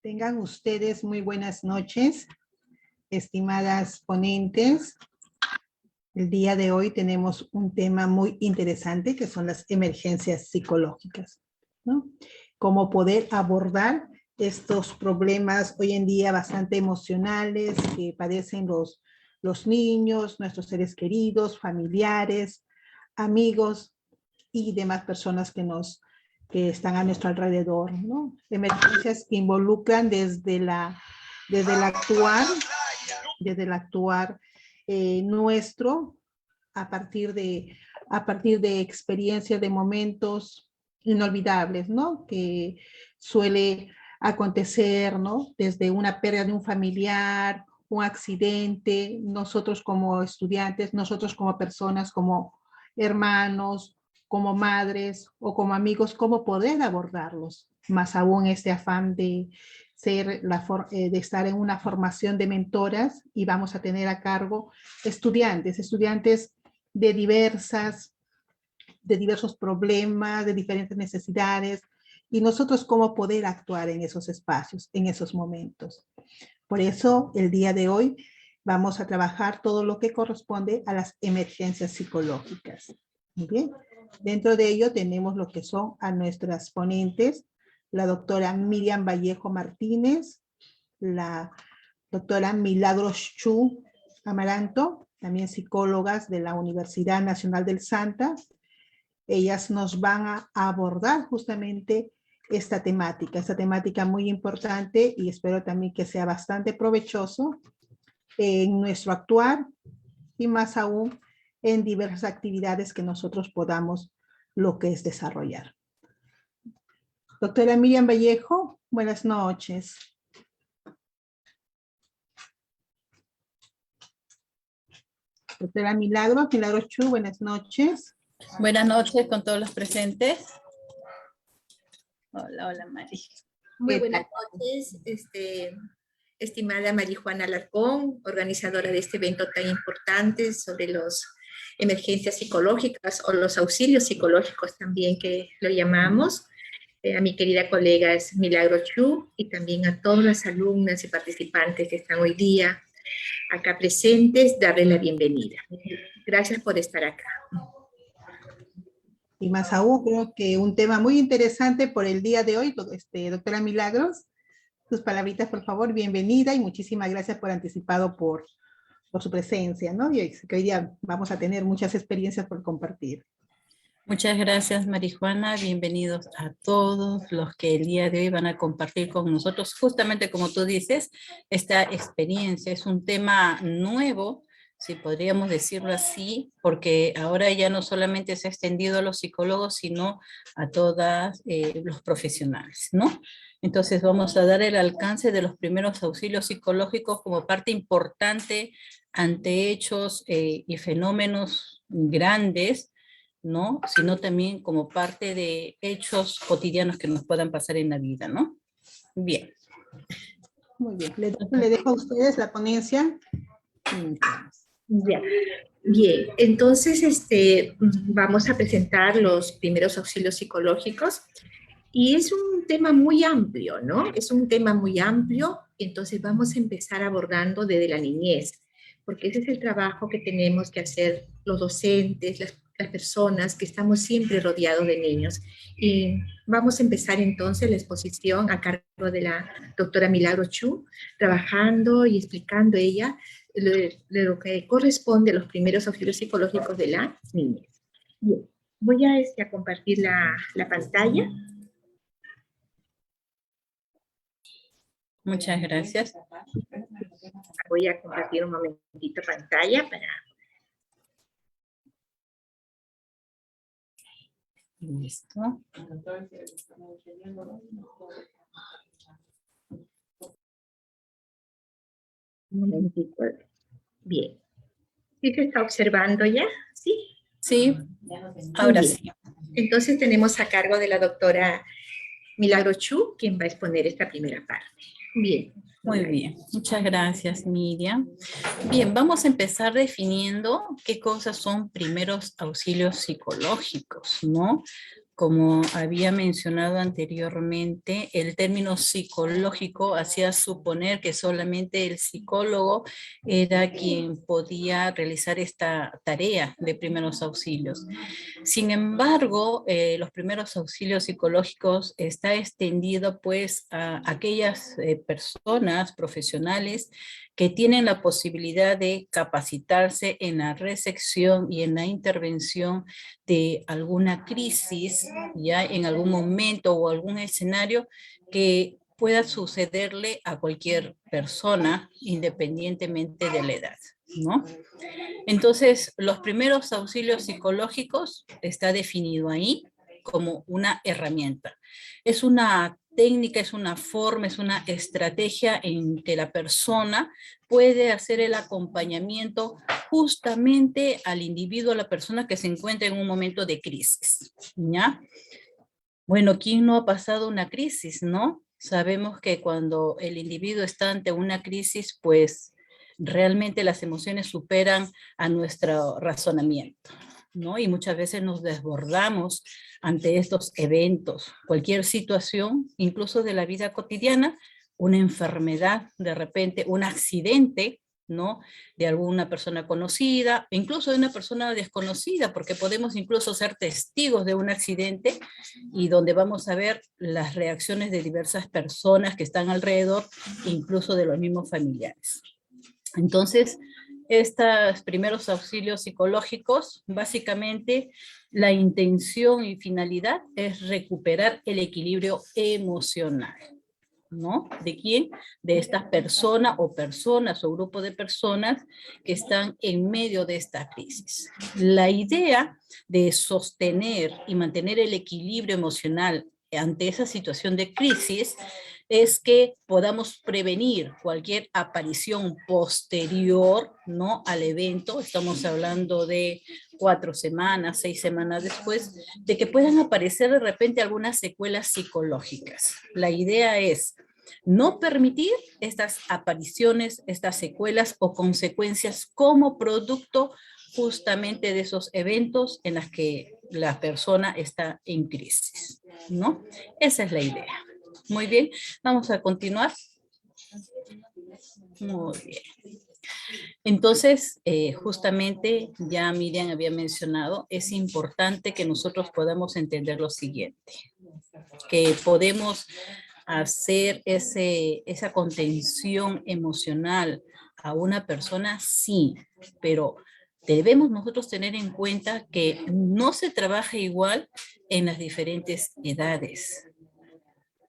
Tengan ustedes muy buenas noches, estimadas ponentes. El día de hoy tenemos un tema muy interesante que son las emergencias psicológicas, ¿no? Cómo poder abordar estos problemas hoy en día bastante emocionales que padecen los niños, nuestros seres queridos, familiares, amigos y demás personas que están a nuestro alrededor, ¿no? Emergencias que involucran desde el actuar nuestro a partir de experiencias, de momentos inolvidables, ¿no? Que suele acontecer, ¿no? Desde una pérdida de un familiar, un accidente, nosotros como estudiantes, nosotros como personas, como hermanos, como madres o como amigos, cómo poder abordarlos, más aún este afán de estar en una formación de mentoras y vamos a tener a cargo estudiantes de diversos problemas, de diferentes necesidades, y nosotros cómo poder actuar en esos espacios, en esos momentos. Por eso, el día de hoy vamos a trabajar todo lo que corresponde a las emergencias psicológicas. Muy bien. Dentro de ello tenemos lo que son a nuestras ponentes, la doctora Miriam Vallejo Martínez, la doctora Milagros Chu Amaranto, también psicólogas de la Universidad Nacional del Santa. Ellas nos van a abordar justamente esta temática muy importante y espero también que sea bastante provechoso en nuestro actuar y más aún en diversas actividades que nosotros podamos desarrollar. Doctora Miriam Vallejo, buenas noches. Doctora Milagros Chu, buenas noches. Buenas noches con todos los presentes. Hola, Mari. Muy buenas noches, estimada Marijuana Alarcón, organizadora de este evento tan importante sobre las emergencias psicológicas o los auxilios psicológicos también que lo llamamos. A mi querida colega es Milagros Chu y también a todas las alumnas y participantes que están hoy día acá presentes, darles la bienvenida. Gracias por estar acá. Y más aún, creo que un tema muy interesante por el día de hoy, doctora Milagros, sus palabritas, por favor, bienvenida y muchísimas gracias por anticipado por su presencia, ¿no? Y que hoy día vamos a tener muchas experiencias por compartir. Muchas gracias, Marijuana. Bienvenidos a todos los que el día de hoy van a compartir con nosotros, justamente como tú dices, esta experiencia. Es un tema nuevo, si podríamos decirlo así, porque ahora ya no solamente se ha extendido a los psicólogos, sino a todos los profesionales, ¿no? Entonces vamos a dar el alcance de los primeros auxilios psicológicos como parte importante ante hechos y fenómenos grandes, ¿no? Sino también como parte de hechos cotidianos que nos puedan pasar en la vida, ¿no? Bien. Muy bien, le dejo a ustedes la ponencia. Ya. Bien, entonces vamos a presentar los primeros auxilios psicológicos y es un tema muy amplio, ¿no? Es un tema muy amplio, entonces vamos a empezar abordando desde la niñez, porque ese es el trabajo que tenemos que hacer los docentes, las personas que estamos siempre rodeados de niños. Y vamos a empezar entonces la exposición a cargo de la doctora Milagros Chu, trabajando y explicando ella de lo que corresponde a los primeros auxilios psicológicos de la niñez. Bien, voy a compartir la pantalla. Muchas gracias. Voy a compartir un momentito pantalla para... Listo. Un momentito. Bien. ¿Sí se está observando ya? ¿Sí? Sí, ahora sí. Entonces tenemos a cargo de la doctora Milagros Chu, quien va a exponer esta primera parte. Bien. Muy bien, muchas gracias, Miriam. Bien, vamos a empezar definiendo qué cosas son primeros auxilios psicológicos, ¿no? como había mencionado anteriormente, el término psicológico hacía suponer que solamente el psicólogo era quien podía realizar esta tarea de primeros auxilios. Sin embargo, los primeros auxilios psicológicos está extendido pues a aquellas personas profesionales que tienen la posibilidad de capacitarse en la recepción y en la intervención de alguna crisis, ya en algún momento o algún escenario que pueda sucederle a cualquier persona independientemente de la edad, ¿no? Entonces, los primeros auxilios psicológicos está definido ahí como una herramienta. Es una técnica, es una forma, es una estrategia en que la persona puede hacer el acompañamiento justamente al individuo, a la persona que se encuentra en un momento de crisis, ¿ya? Bueno, ¿quién no ha pasado una crisis, no? Sabemos que cuando el individuo está ante una crisis, pues realmente las emociones superan a nuestro razonamiento, ¿no? Y muchas veces nos desbordamos ante estos eventos, cualquier situación, incluso de la vida cotidiana, una enfermedad, de repente un accidente, ¿no? De alguna persona conocida, incluso de una persona desconocida, porque podemos incluso ser testigos de un accidente y donde vamos a ver las reacciones de diversas personas que están alrededor, incluso de los mismos familiares. Entonces, estos primeros auxilios psicológicos, básicamente la intención y finalidad es recuperar el equilibrio emocional, ¿no? ¿De quién? De esta persona o personas o grupo de personas que están en medio de esta crisis. La idea de sostener y mantener el equilibrio emocional ante esa situación de crisis es que podamos prevenir cualquier aparición posterior, ¿no?, al evento. Estamos hablando de 4 semanas, 6 semanas después, de que puedan aparecer de repente algunas secuelas psicológicas. La idea es no permitir estas apariciones, estas secuelas o consecuencias como producto justamente de esos eventos en los que la persona está en crisis, ¿no? Esa es la idea. Muy bien, vamos a continuar. Muy bien. Entonces, justamente ya Miriam había mencionado, es importante que nosotros podamos entender lo siguiente, que podemos hacer esa contención emocional a una persona, sí, pero debemos nosotros tener en cuenta que no se trabaja igual en las diferentes edades.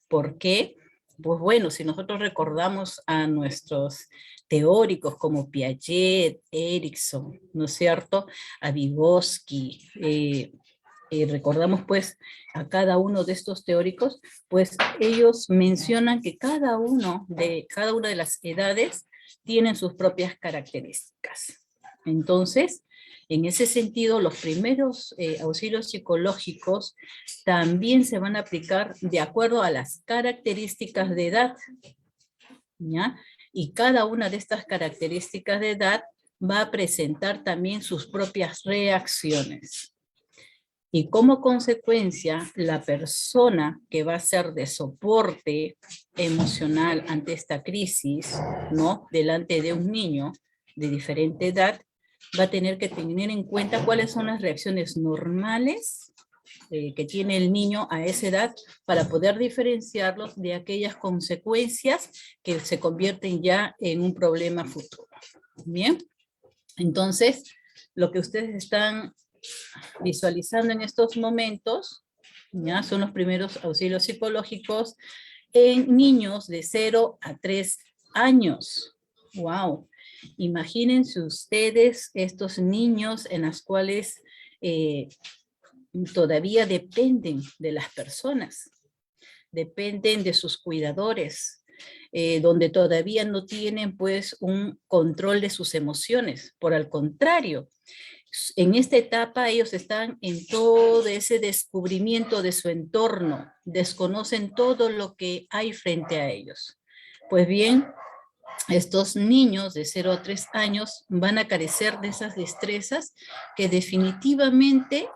¿Por qué? Pues bueno, si nosotros recordamos a nuestros teóricos como Piaget, Erikson, ¿no es cierto?, a Vygotsky, recordamos pues a cada uno de estos teóricos, pues ellos mencionan que cada una de las edades tienen sus propias características. Entonces, en ese sentido, los primeros auxilios psicológicos también se van a aplicar de acuerdo a las características de edad, ¿ya? Y cada una de estas características de edad va a presentar también sus propias reacciones. Y como consecuencia, la persona que va a ser de soporte emocional ante esta crisis, ¿no?, delante de un niño de diferente edad, va a tener que tener en cuenta cuáles son las reacciones normales que tiene el niño a esa edad para poder diferenciarlos de aquellas consecuencias que se convierten ya en un problema futuro. Bien, entonces lo que ustedes están visualizando en estos momentos, ¿ya?, son los primeros auxilios psicológicos en niños de 0 a 3 años. ¡Wow! Imagínense ustedes estos niños en los cuales todavía dependen de las personas, dependen de sus cuidadores, donde todavía no tienen pues un control de sus emociones. Por el contrario, en esta etapa ellos están en todo ese descubrimiento de su entorno, desconocen todo lo que hay frente a ellos. Pues bien, estos niños de 0 a 3 años van a carecer de esas destrezas que definitivamente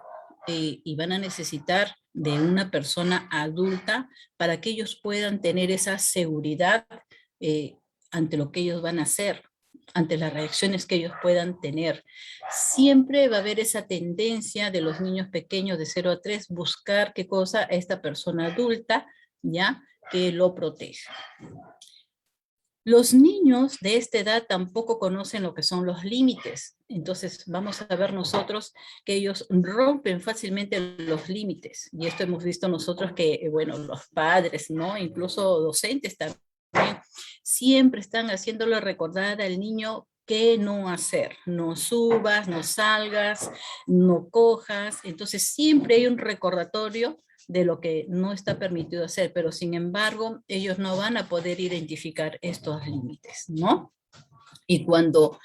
y van a necesitar de una persona adulta para que ellos puedan tener esa seguridad ante lo que ellos van a hacer, ante las reacciones que ellos puedan tener. Siempre va a haber esa tendencia de los niños pequeños de 0 a 3, buscar qué cosa a esta persona adulta, ¿ya? Que lo proteja. Los niños de esta edad tampoco conocen lo que son los límites. Entonces vamos a ver nosotros que ellos rompen fácilmente los límites. Y esto hemos visto nosotros que, bueno, los padres, ¿no? Incluso docentes también, siempre están haciéndole recordar al niño qué no hacer. No subas, no salgas, no cojas. Entonces siempre hay un recordatorio de lo que no está permitido hacer, pero sin embargo, ellos no van a poder identificar estos límites, ¿no? Y cuando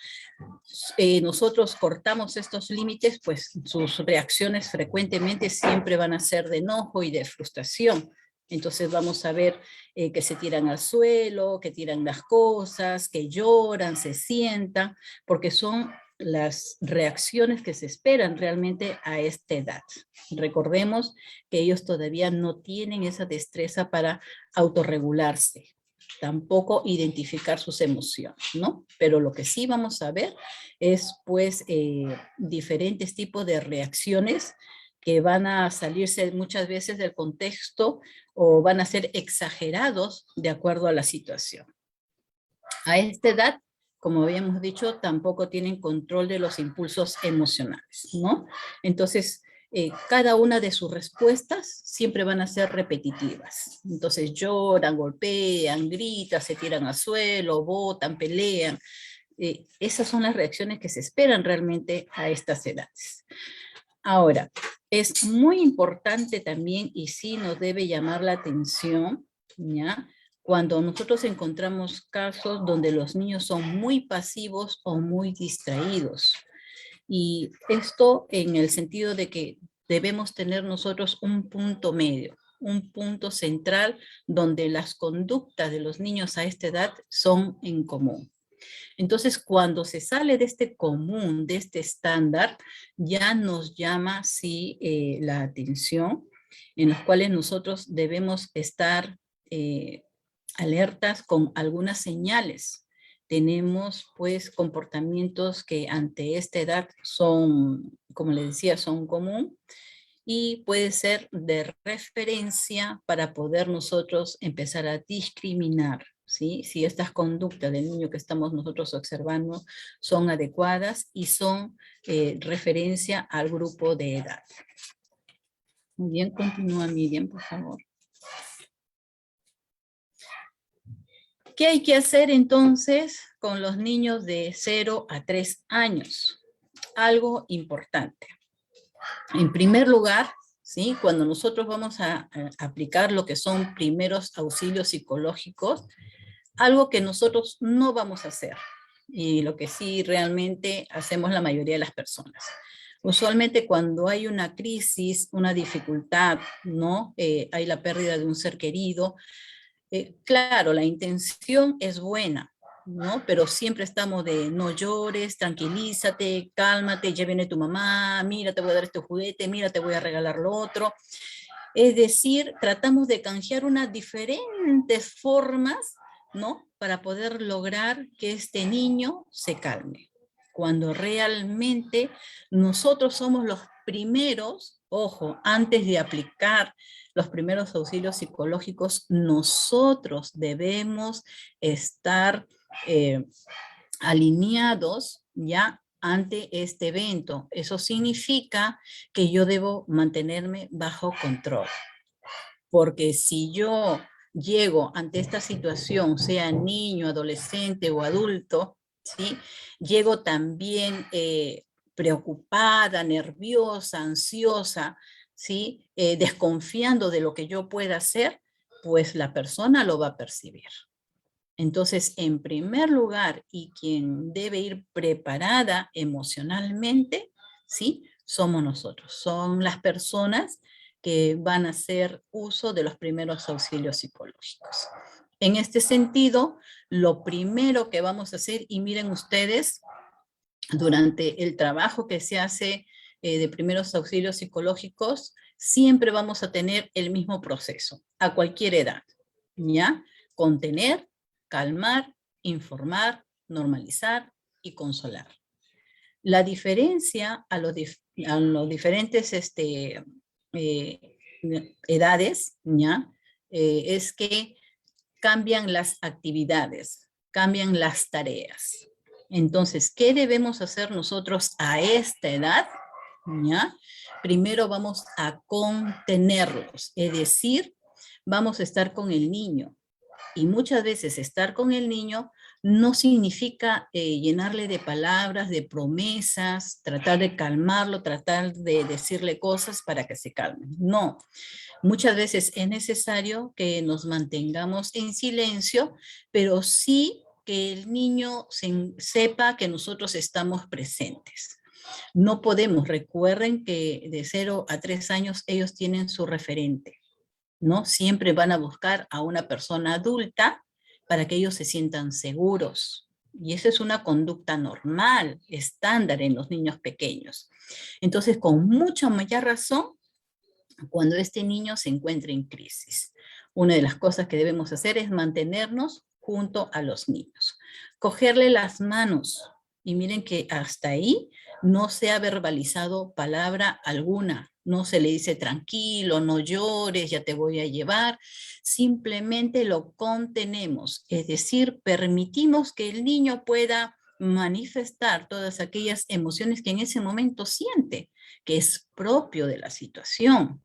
nosotros cortamos estos límites, pues sus reacciones frecuentemente siempre van a ser de enojo y de frustración. Entonces vamos a ver que se tiran al suelo, que tiran las cosas, que lloran, se sientan, porque son las reacciones que se esperan realmente a esta edad. Recordemos que ellos todavía no tienen esa destreza para autorregularse, tampoco identificar sus emociones, ¿no? Pero lo que sí vamos a ver es, pues, diferentes tipos de reacciones que van a salirse muchas veces del contexto o van a ser exagerados de acuerdo a la situación. A esta edad, como habíamos dicho, tampoco tienen control de los impulsos emocionales, ¿no? Entonces, cada una de sus respuestas siempre van a ser repetitivas. Entonces lloran, golpean, gritan, se tiran al suelo, botan, pelean. Esas son las reacciones que se esperan realmente a estas edades. Ahora, es muy importante también, y sí nos debe llamar la atención, ¿ya? Cuando nosotros encontramos casos donde los niños son muy pasivos o muy distraídos. Y esto en el sentido de que debemos tener nosotros un punto medio, un punto central donde las conductas de los niños a esta edad son en común. Entonces, cuando se sale de este común, de este estándar, ya nos llama, sí, la atención, en los cuales nosotros debemos estar alertas con algunas señales. Tenemos, pues, comportamientos que ante esta edad son, como les decía, son común, y puede ser de referencia para poder nosotros empezar a discriminar, ¿sí? Si estas conductas del niño que estamos nosotros observando son adecuadas y son referencia al grupo de edad. Muy bien, continúa Miriam, por favor. ¿Qué hay que hacer entonces con los niños de 0 a 3 años? Algo importante. En primer lugar, ¿sí? Cuando nosotros vamos a aplicar lo que son primeros auxilios psicológicos, algo que nosotros no vamos a hacer, y lo que sí realmente hacemos la mayoría de las personas. Usualmente cuando hay una crisis, una dificultad, ¿no? Hay la pérdida de un ser querido, claro, la intención es buena, ¿no? Pero siempre estamos de no llores, tranquilízate, cálmate, ya viene tu mamá, mira, te voy a dar este juguete, mira, te voy a regalar lo otro. Es decir, tratamos de canjear unas diferentes formas, ¿no? Para poder lograr que este niño se calme. Cuando realmente nosotros somos los primeros, ojo, antes de aplicar los primeros auxilios psicológicos, nosotros debemos estar alineados ya ante este evento. Eso significa que yo debo mantenerme bajo control. Porque si yo llego ante esta situación, sea niño, adolescente o adulto, ¿sí? Llego también preocupada, nerviosa, ansiosa, ¿sí? Desconfiando de lo que yo pueda hacer, pues la persona lo va a percibir. Entonces, en primer lugar, y quien debe ir preparada emocionalmente, ¿sí? Somos nosotros, son las personas que van a hacer uso de los primeros auxilios psicológicos. En este sentido, lo primero que vamos a hacer, y miren ustedes, durante el trabajo que se hace de primeros auxilios psicológicos, siempre vamos a tener el mismo proceso, a cualquier edad, ¿ya? Contener, calmar, informar, normalizar y consolar. La diferencia a los diferentes edades, ¿ya? Es que cambian las actividades, cambian las tareas. Entonces, ¿qué debemos hacer nosotros a esta edad? ¿Ya? Primero vamos a contenerlos, es decir, vamos a estar con el niño. Y muchas veces estar con el niño no significa llenarle de palabras, de promesas, tratar de calmarlo, tratar de decirle cosas para que se calme. No, muchas veces es necesario que nos mantengamos en silencio, pero sí que el niño sepa que nosotros estamos presentes. No podemos, recuerden que de 0 a 3 años ellos tienen su referente, ¿no? Siempre van a buscar a una persona adulta para que ellos se sientan seguros. Y esa es una conducta normal, estándar en los niños pequeños. Entonces, con mucha mayor razón, cuando este niño se encuentre en crisis, una de las cosas que debemos hacer es mantenernos junto a los niños. Cogerle las manos. Y miren que hasta ahí no se ha verbalizado palabra alguna. No se le dice tranquilo, no llores, ya te voy a llevar. Simplemente lo contenemos. Es decir, permitimos que el niño pueda manifestar todas aquellas emociones que en ese momento siente, que es propio de la situación.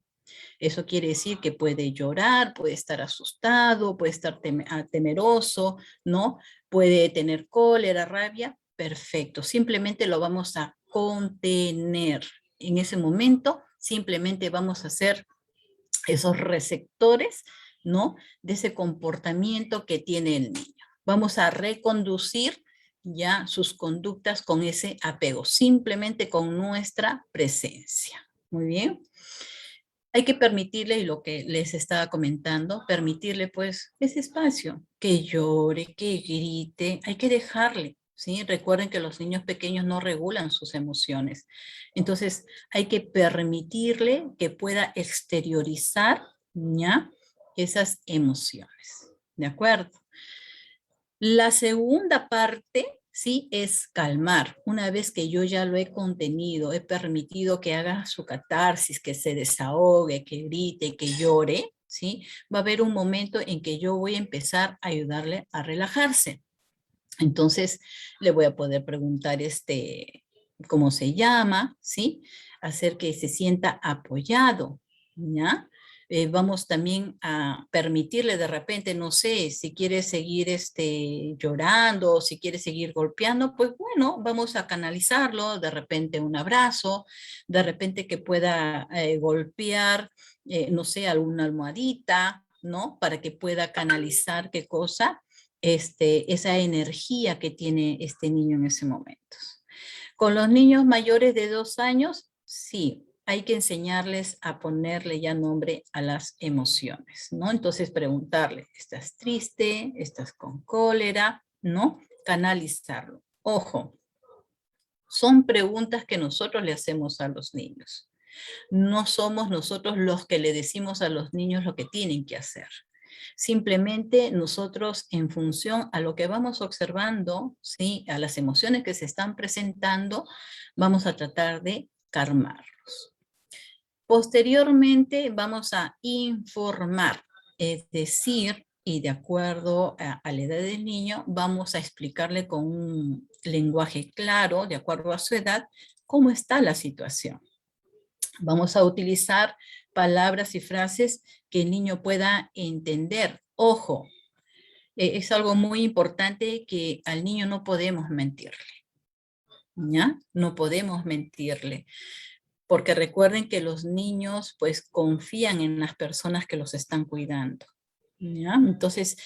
Eso quiere decir que puede llorar, puede estar asustado, puede estar temeroso, ¿no? Puede tener cólera, rabia. Perfecto, simplemente lo vamos a contener. En ese momento, simplemente vamos a hacer esos receptores, ¿no? De ese comportamiento que tiene el niño. Vamos a reconducir ya sus conductas con ese apego, simplemente con nuestra presencia. Muy bien. Hay que permitirle, y lo que les estaba comentando, permitirle pues ese espacio, que llore, que grite, hay que dejarle, ¿sí? Recuerden que los niños pequeños no regulan sus emociones. Entonces hay que permitirle que pueda exteriorizar, ¿ya? Esas emociones, ¿de acuerdo? La segunda parte, sí, es calmar. Una vez que yo ya lo he contenido, he permitido que haga su catarsis, que se desahogue, que grite, que llore, ¿sí? Va a haber un momento en que yo voy a empezar a ayudarle a relajarse. Entonces, le voy a poder preguntar cómo se llama, ¿sí? Hacer que se sienta apoyado, ¿ya? Vamos también a permitirle de repente, no sé, si quiere seguir llorando o si quiere seguir golpeando, pues bueno, vamos a canalizarlo, de repente un abrazo, de repente que pueda golpear, no sé, alguna almohadita, ¿no? Para que pueda canalizar qué cosa, esa energía que tiene este niño en ese momento. Con los niños mayores de 2 años, sí, hay que enseñarles a ponerle ya nombre a las emociones, ¿no? Entonces preguntarle, ¿estás triste? ¿Estás con cólera? ¿No? Canalizarlo. Ojo, son preguntas que nosotros le hacemos a los niños. No somos nosotros los que le decimos a los niños lo que tienen que hacer. Simplemente nosotros, en función a lo que vamos observando, ¿sí? A las emociones que se están presentando, vamos a tratar de calmarlos. Posteriormente vamos a informar, es decir, y de acuerdo a la edad del niño, vamos a explicarle con un lenguaje claro, de acuerdo a su edad, cómo está la situación. Vamos a utilizar palabras y frases que el niño pueda entender. Ojo, es algo muy importante que al niño no podemos mentirle, ¿ya? No podemos mentirle, porque recuerden que los niños pues confían en las personas que los están cuidando, ¿ya? Entonces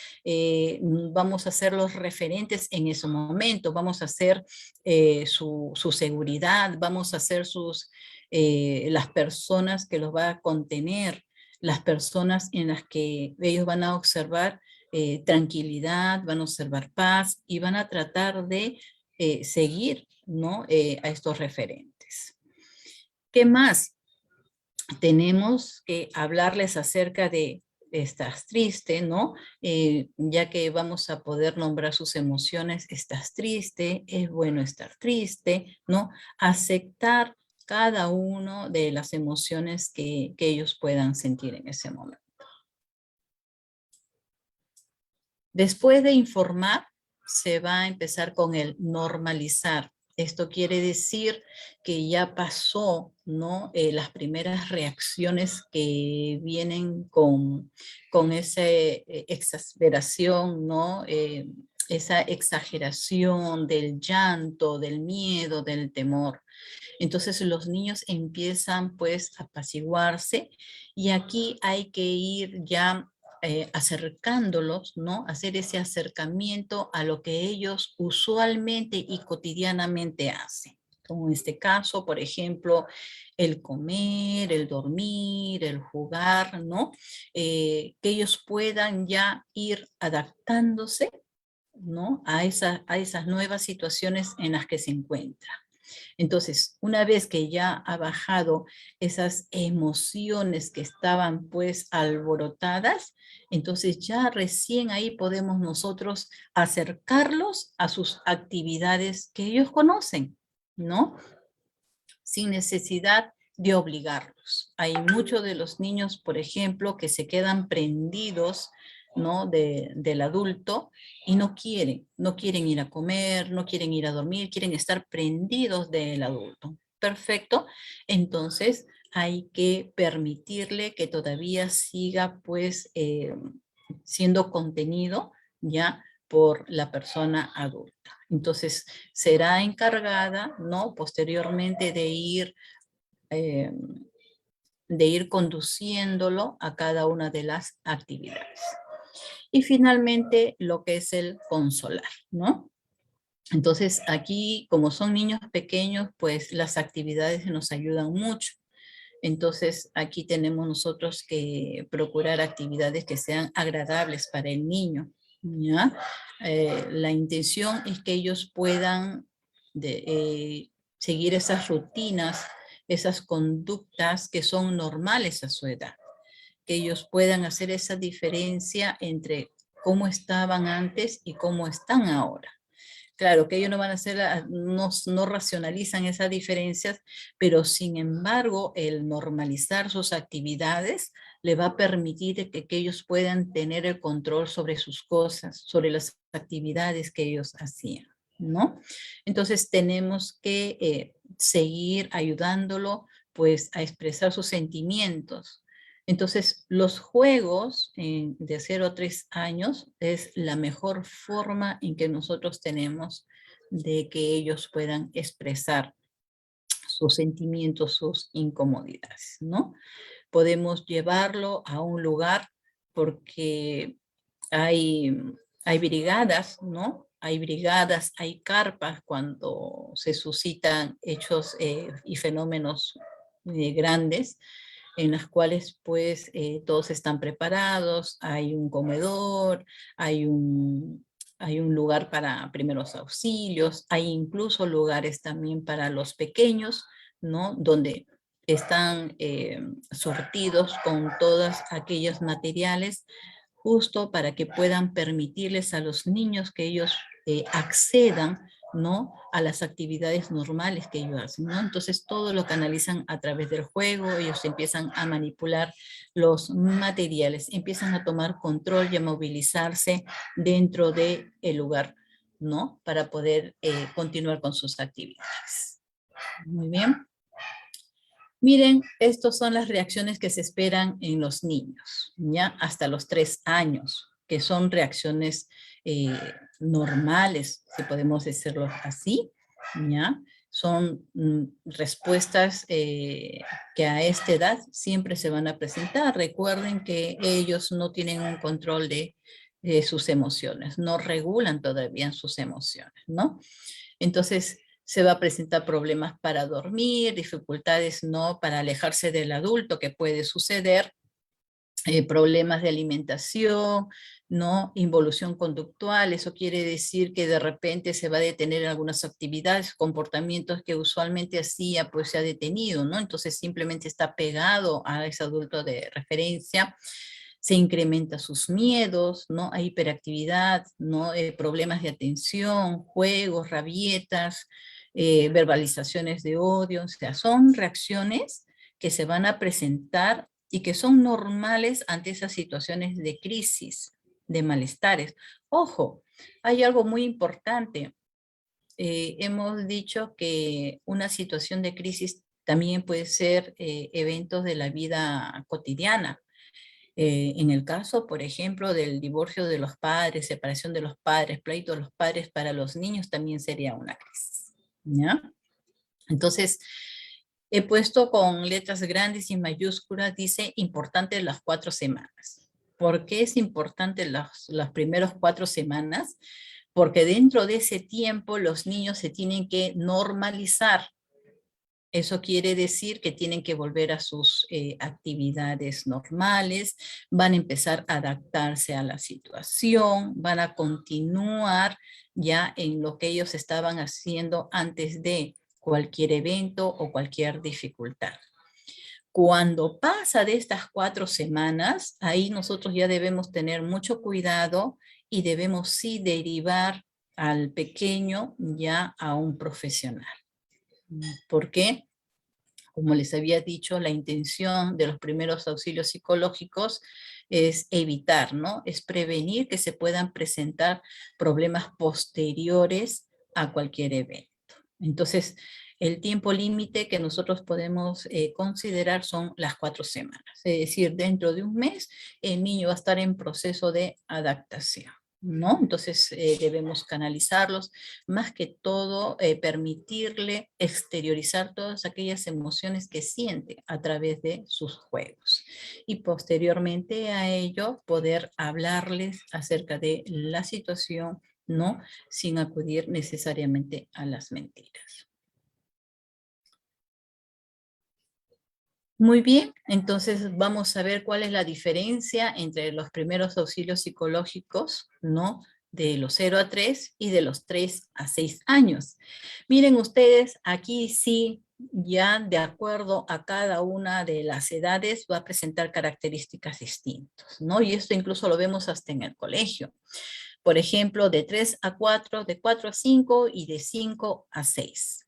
vamos a ser los referentes en ese momento, vamos a ser su seguridad, vamos a ser las personas que los va a contener, las personas en las que ellos van a observar tranquilidad, van a observar paz y van a tratar de seguir, ¿no? A estos referentes. ¿Qué más? Tenemos que hablarles acerca de estás triste, ¿no? Ya que vamos a poder nombrar sus emociones, estás triste, es bueno estar triste, ¿no? Aceptar cada una de las emociones que ellos puedan sentir en ese momento. Después de informar, se va a empezar con el normalizar. Esto quiere decir que ya pasó, ¿no? Las primeras reacciones que vienen con esa exasperación, ¿no? Esa exageración del llanto, del miedo, del temor. Entonces los niños empiezan pues a apaciguarse y aquí hay que ir ya acercándolos, ¿no? Hacer ese acercamiento a lo que ellos usualmente y cotidianamente hacen. Como en este caso, por ejemplo, el comer, el dormir, el jugar, ¿no? Que ellos puedan ya ir adaptándose, ¿no? A esas nuevas situaciones en las que se encuentran. Entonces, una vez que ya ha bajado esas emociones que estaban pues alborotadas, entonces ya recién ahí podemos nosotros acercarlos a sus actividades que ellos conocen, ¿no? Sin necesidad de obligarlos. Hay muchos de los niños, por ejemplo, que se quedan prendidos, ¿no? Del adulto y no quieren ir a comer, no quieren ir a dormir, quieren estar prendidos del adulto. Perfecto. Entonces hay que permitirle que todavía siga pues siendo contenido ya por la persona adulta. Entonces será encargada, ¿no? Posteriormente eh, de ir conduciéndolo a cada una de las actividades. Y finalmente lo que es el consolar, ¿no? Entonces aquí, como son niños pequeños, pues las actividades nos ayudan mucho. Entonces aquí tenemos nosotros que procurar actividades que sean agradables para el niño, ¿ya? La intención es que ellos puedan seguir esas rutinas, esas conductas que son normales a su edad, que ellos puedan hacer esa diferencia entre cómo estaban antes y cómo están ahora. Claro, que ellos no van a hacer, no racionalizan esas diferencias, pero sin embargo, el normalizar sus actividades le va a permitir que ellos puedan tener el control sobre sus cosas, sobre las actividades que ellos hacían, ¿no? Entonces tenemos que seguir ayudándolo, pues, a expresar sus sentimientos. Entonces, los juegos de 0 a 3 años es la mejor forma en que nosotros tenemos de que ellos puedan expresar sus sentimientos, sus incomodidades, ¿no? Podemos llevarlo a un lugar porque hay, hay brigadas, ¿no? Hay brigadas, hay carpas cuando se suscitan hechos y fenómenos grandes, en las cuales pues todos están preparados, hay un comedor, hay un lugar para primeros auxilios, hay incluso lugares también para los pequeños, ¿no? Donde están sortidos con todos aquellos materiales justo para que puedan permitirles a los niños que ellos accedan, ¿no? A las actividades normales que ellos hacen, ¿no? Entonces todo lo canalizan a través del juego, ellos empiezan a manipular los materiales, empiezan a tomar control y a movilizarse dentro del lugar, ¿no? Para poder continuar con sus actividades. Muy bien. Miren, estas son las reacciones que se esperan en los niños, ¿ya? Hasta los 3 años, que son reacciones normales, si podemos decirlo así, ¿ya? Son respuestas que a esta edad siempre se van a presentar. Recuerden que ellos no tienen un control de sus emociones, no regulan todavía sus emociones, ¿no? Entonces, se va a presentar problemas para dormir, dificultades, ¿no? Para alejarse del adulto que puede suceder, problemas de alimentación, ¿no? Involución conductual, eso quiere decir que de repente se va a detener en algunas actividades, comportamientos que usualmente hacía, pues se ha detenido, ¿no? Entonces simplemente está pegado a ese adulto de referencia, se incrementa sus miedos, ¿no? Hay hiperactividad, ¿no? Problemas de atención, juegos, rabietas, verbalizaciones de odio, o sea, son reacciones que se van a presentar y que son normales ante esas situaciones de crisis, de malestares. Ojo, hay algo muy importante. Hemos dicho que una situación de crisis también puede ser eventos de la vida cotidiana. En el caso, por ejemplo, del divorcio de los padres, separación de los padres, pleito de los padres para los niños, también sería una crisis, ¿ya? Entonces, he puesto con letras grandes y mayúsculas, dice importante las 4 semanas. ¿Por qué es importante las primeras 4 semanas? Porque dentro de ese tiempo los niños se tienen que normalizar. Eso quiere decir que tienen que volver a sus actividades normales, van a empezar a adaptarse a la situación, van a continuar ya en lo que ellos estaban haciendo antes de cualquier evento o cualquier dificultad. Cuando pasa de estas 4 semanas, ahí nosotros ya debemos tener mucho cuidado y debemos sí derivar al pequeño ya a un profesional. ¿Por qué? Como les había dicho, la intención de los primeros auxilios psicológicos es evitar, ¿no? Es prevenir que se puedan presentar problemas posteriores a cualquier evento. Entonces, el tiempo límite que nosotros podemos considerar son las 4 semanas. Es decir, dentro de un mes, el niño va a estar en proceso de adaptación, ¿no? Entonces debemos canalizarlos, más que todo permitirle exteriorizar todas aquellas emociones que siente a través de sus juegos. Y posteriormente a ello poder hablarles acerca de la situación, ¿no? Sin acudir necesariamente a las mentiras. Muy bien, entonces vamos a ver cuál es la diferencia entre los primeros auxilios psicológicos, ¿no? De los 0 a 3 y de los 3 a 6 años. Miren ustedes, aquí sí, ya de acuerdo a cada una de las edades va a presentar características distintas, ¿no? Y esto incluso lo vemos hasta en el colegio. Por ejemplo, de 3 a 4, de 4 a 5 y de 5 a 6.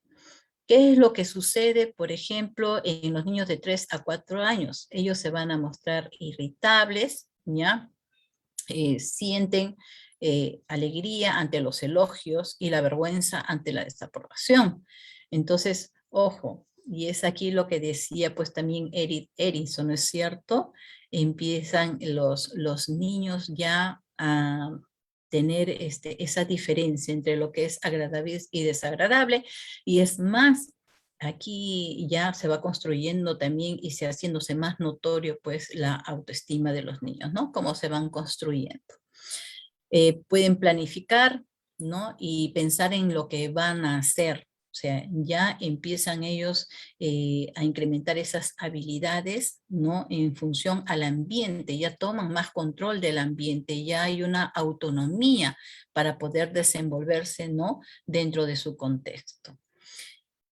¿Qué es lo que sucede, por ejemplo, en los niños de 3 a 4 años? Ellos se van a mostrar irritables, ¿ya? Sienten alegría ante los elogios y la vergüenza ante la desaprobación. Entonces, ojo, y es aquí lo que decía pues también Eric Erickson, ¿no es cierto? Empiezan los niños ya a tener esa diferencia entre lo que es agradable y desagradable, y es más, aquí ya se va construyendo también y se haciéndose más notorio pues la autoestima de los niños, ¿no? Cómo se van construyendo. Pueden planificar, ¿no? Y pensar en lo que van a hacer. O sea, ya empiezan ellos a incrementar esas habilidades, ¿no? En función al ambiente, ya toman más control del ambiente, ya hay una autonomía para poder desenvolverse, ¿no? Dentro de su contexto.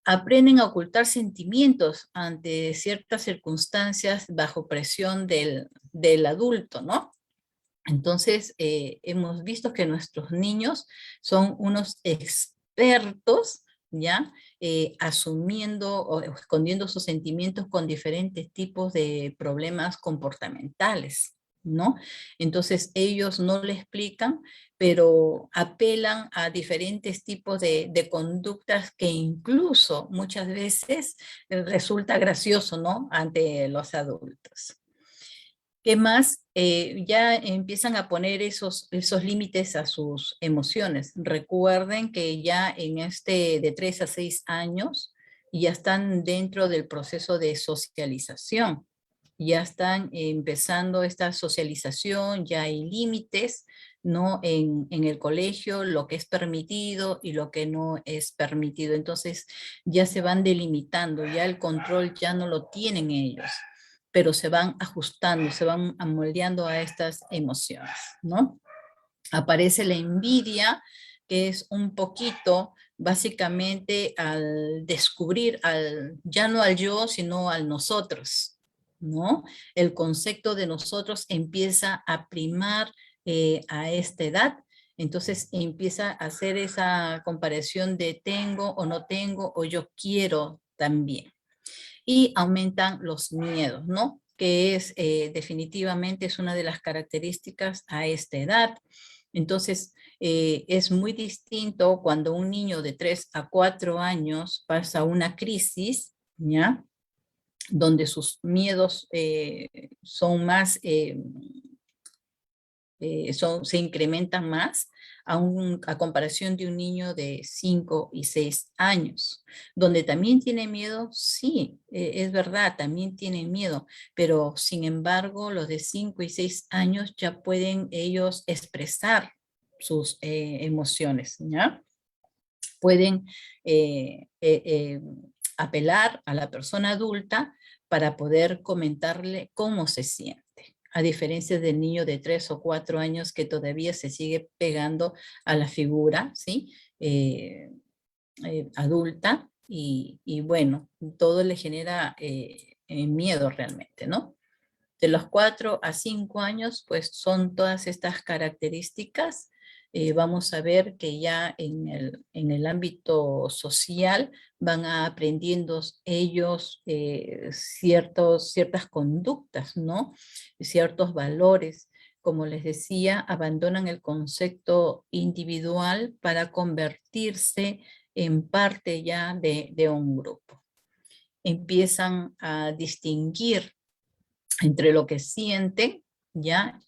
Aprenden a ocultar sentimientos ante ciertas circunstancias bajo presión del adulto, ¿no? Entonces, hemos visto que nuestros niños son unos expertos, ¿ya? Asumiendo o escondiendo sus sentimientos con diferentes tipos de problemas comportamentales, ¿no? Entonces, ellos no le explican, pero apelan a diferentes tipos de conductas que incluso muchas veces resulta gracioso, ¿no? Ante los adultos. ¿Qué más? Ya empiezan a poner esos límites a sus emociones. Recuerden que ya en de 3 a 6 años ya están dentro del proceso de socialización. Ya están empezando esta socialización, ya hay límites, ¿no? En el colegio, lo que es permitido y lo que no es permitido. Entonces ya se van delimitando, ya el control ya no lo tienen ellos. pero se van ajustando, se van amoldeando a estas emociones, ¿no? Aparece la envidia, que es un poquito, básicamente, al descubrir, ya no al yo, sino al nosotros, ¿no? El concepto de nosotros empieza a primar a esta edad, entonces empieza a hacer esa comparación de tengo o no tengo, o yo quiero también. Y aumentan los miedos, ¿no? Que es definitivamente es una de las características a esta edad. Entonces, es muy distinto cuando un niño de 3 a 4 años pasa una crisis, ¿ya? Donde sus miedos son más, se incrementan más a comparación de un niño de 5 y 6 años, donde también tiene miedo, sí, es verdad, también tienen miedo, pero sin embargo los de 5 y 6 años ya pueden ellos expresar sus emociones, ¿ya? Pueden apelar a la persona adulta para poder comentarle cómo se siente, a diferencia del niño de 3 o 4 años que todavía se sigue pegando a la figura, ¿sí? Adulta, y bueno, todo le genera miedo realmente, ¿no? De los 4 a 5 años, pues son todas estas características. Vamos a ver que ya en el ámbito social van aprendiendo ellos ciertas conductas, ¿no? Ciertos valores. Como les decía, abandonan el concepto individual para convertirse en parte ya de un grupo. Empiezan a distinguir entre lo que sienten, ¿ya?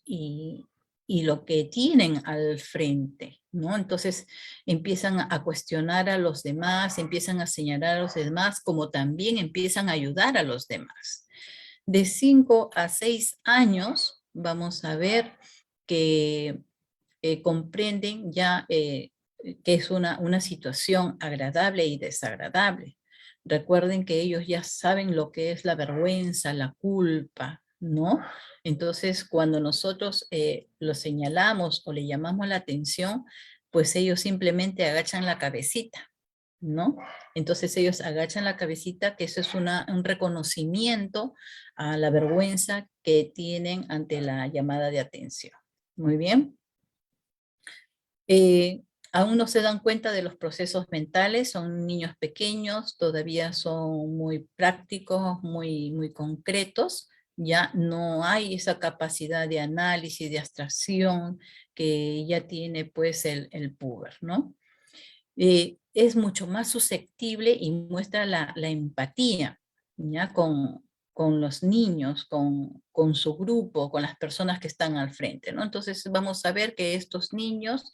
Y lo que tienen al frente, ¿no? Entonces empiezan a cuestionar a los demás, empiezan a señalar a los demás, como también empiezan a ayudar a los demás. De 5 a 6 años vamos a ver que comprenden ya que es una situación agradable y desagradable. Recuerden que ellos ya saben lo que es la vergüenza, la culpa, ¿no? Entonces, cuando nosotros lo señalamos o le llamamos la atención, pues ellos simplemente agachan la cabecita, ¿no? Entonces ellos agachan la cabecita, que eso es un reconocimiento a la vergüenza que tienen ante la llamada de atención. Muy bien. Aún no se dan cuenta de los procesos mentales, son niños pequeños, todavía son muy prácticos, muy concretos, ya no hay esa capacidad de análisis, de abstracción que ya tiene pues el puber, ¿no? Es mucho más susceptible y muestra la empatía, ¿ya? Con los niños, con su grupo, con las personas que están al frente, ¿no? Entonces vamos a ver que estos niños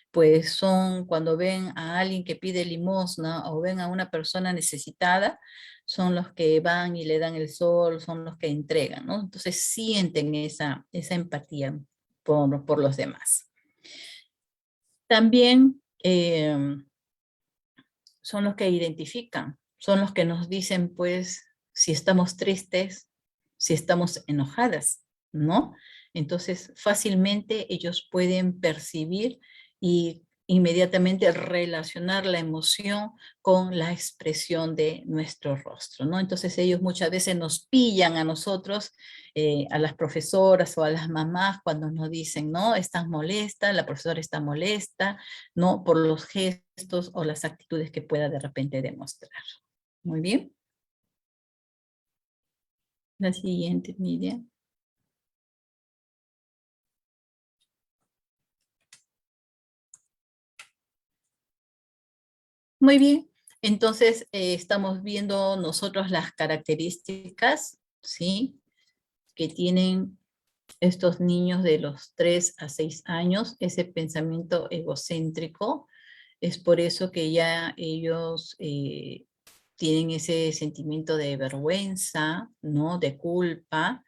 pues son cuando ven a alguien que pide limosna o ven a una persona necesitada, son los que van y le dan el sol, son los que entregan, ¿no? Entonces sienten esa empatía por los demás. También son los que identifican, son los que nos dicen pues si estamos tristes, si estamos enojadas, ¿no? Entonces fácilmente ellos pueden percibir y inmediatamente relacionar la emoción con la expresión de nuestro rostro, ¿no? Entonces ellos muchas veces nos pillan a nosotros, a las profesoras o a las mamás cuando nos dicen, ¿no? Estás molesta, la profesora está molesta, ¿no? Por los gestos o las actitudes que pueda de repente demostrar. Muy bien. La siguiente, Nidia. Muy bien, entonces estamos viendo nosotros las características, ¿sí? Que tienen estos niños de los 3 a 6 años, ese pensamiento egocéntrico. Es por eso que ya ellos tienen ese sentimiento de vergüenza, ¿no? De culpa,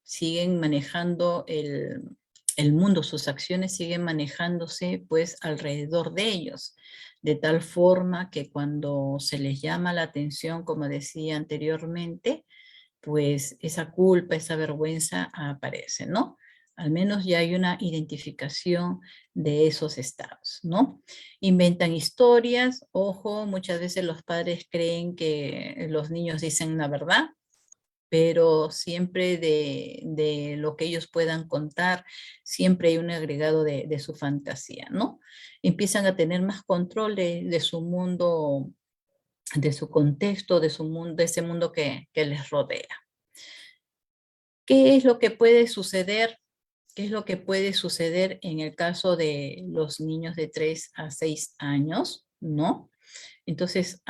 siguen manejando el mundo, sus acciones siguen manejándose pues alrededor de ellos, de tal forma que cuando se les llama la atención, como decía anteriormente, pues esa culpa, esa vergüenza aparece, ¿no? Al menos ya hay una identificación de esos estados, ¿no? Inventan historias, ojo, muchas veces los padres creen que los niños dicen la verdad, pero siempre de lo que ellos puedan contar, siempre hay un agregado de su fantasía, ¿no? Empiezan a tener más control de su mundo, de su contexto, de su mundo, de ese mundo que les rodea. ¿Qué es lo que puede suceder? ¿Qué es lo que puede suceder en el caso de los niños de 3 a 6 años? ¿No? Entonces,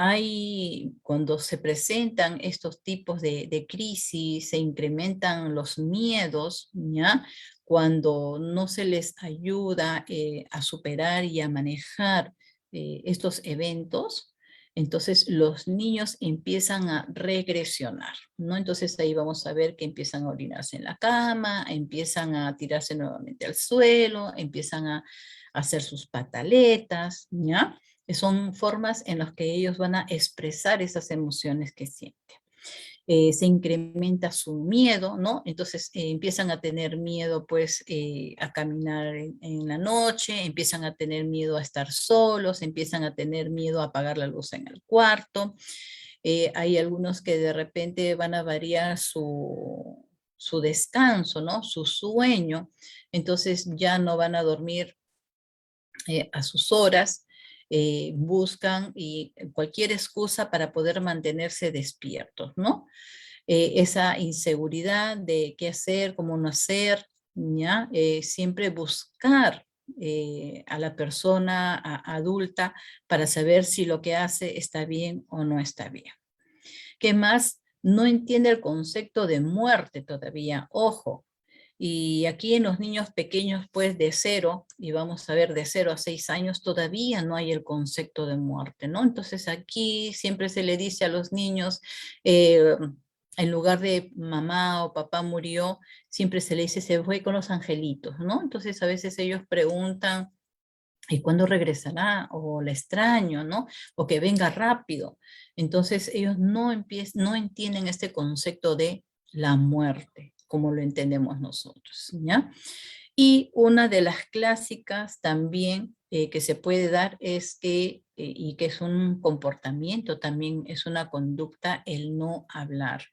cuando se presentan estos tipos de crisis, se incrementan los miedos, ¿ya? Cuando no se les ayuda a superar y a manejar estos eventos, entonces los niños empiezan a regresionar, ¿no? Entonces ahí vamos a ver que empiezan a orinarse en la cama, empiezan a tirarse nuevamente al suelo, empiezan a hacer sus pataletas, ¿ya? Son formas en las que ellos van a expresar esas emociones que sienten. Se incrementa su miedo, ¿no? Entonces empiezan a tener miedo pues a caminar en la noche, empiezan a tener miedo a estar solos, empiezan a tener miedo a apagar la luz en el cuarto. Hay algunos que de repente van a variar su descanso, ¿no? Su sueño, entonces ya no van a dormir a sus horas, buscan cualquier excusa para poder mantenerse despiertos, ¿no? Esa inseguridad de qué hacer, cómo no hacer, ¿ya? Siempre buscar a la persona adulta para saber si lo que hace está bien o no está bien. ¿Qué más? No entiende el concepto de muerte todavía, ojo. Y aquí en los niños pequeños, pues de 0, y vamos a ver de 0 a 6 años, todavía no hay el concepto de muerte, ¿no? Entonces aquí siempre se le dice a los niños, en lugar de mamá o papá murió, siempre se le dice se fue con los angelitos, ¿no? Entonces a veces ellos preguntan, ¿y cuándo regresará? O la extraño, ¿no? O que venga rápido. Entonces ellos no entienden este concepto de la muerte, como lo entendemos nosotros, ¿ya? Y una de las clásicas también que se puede dar es que, y que es un comportamiento también, es una conducta, el no hablar.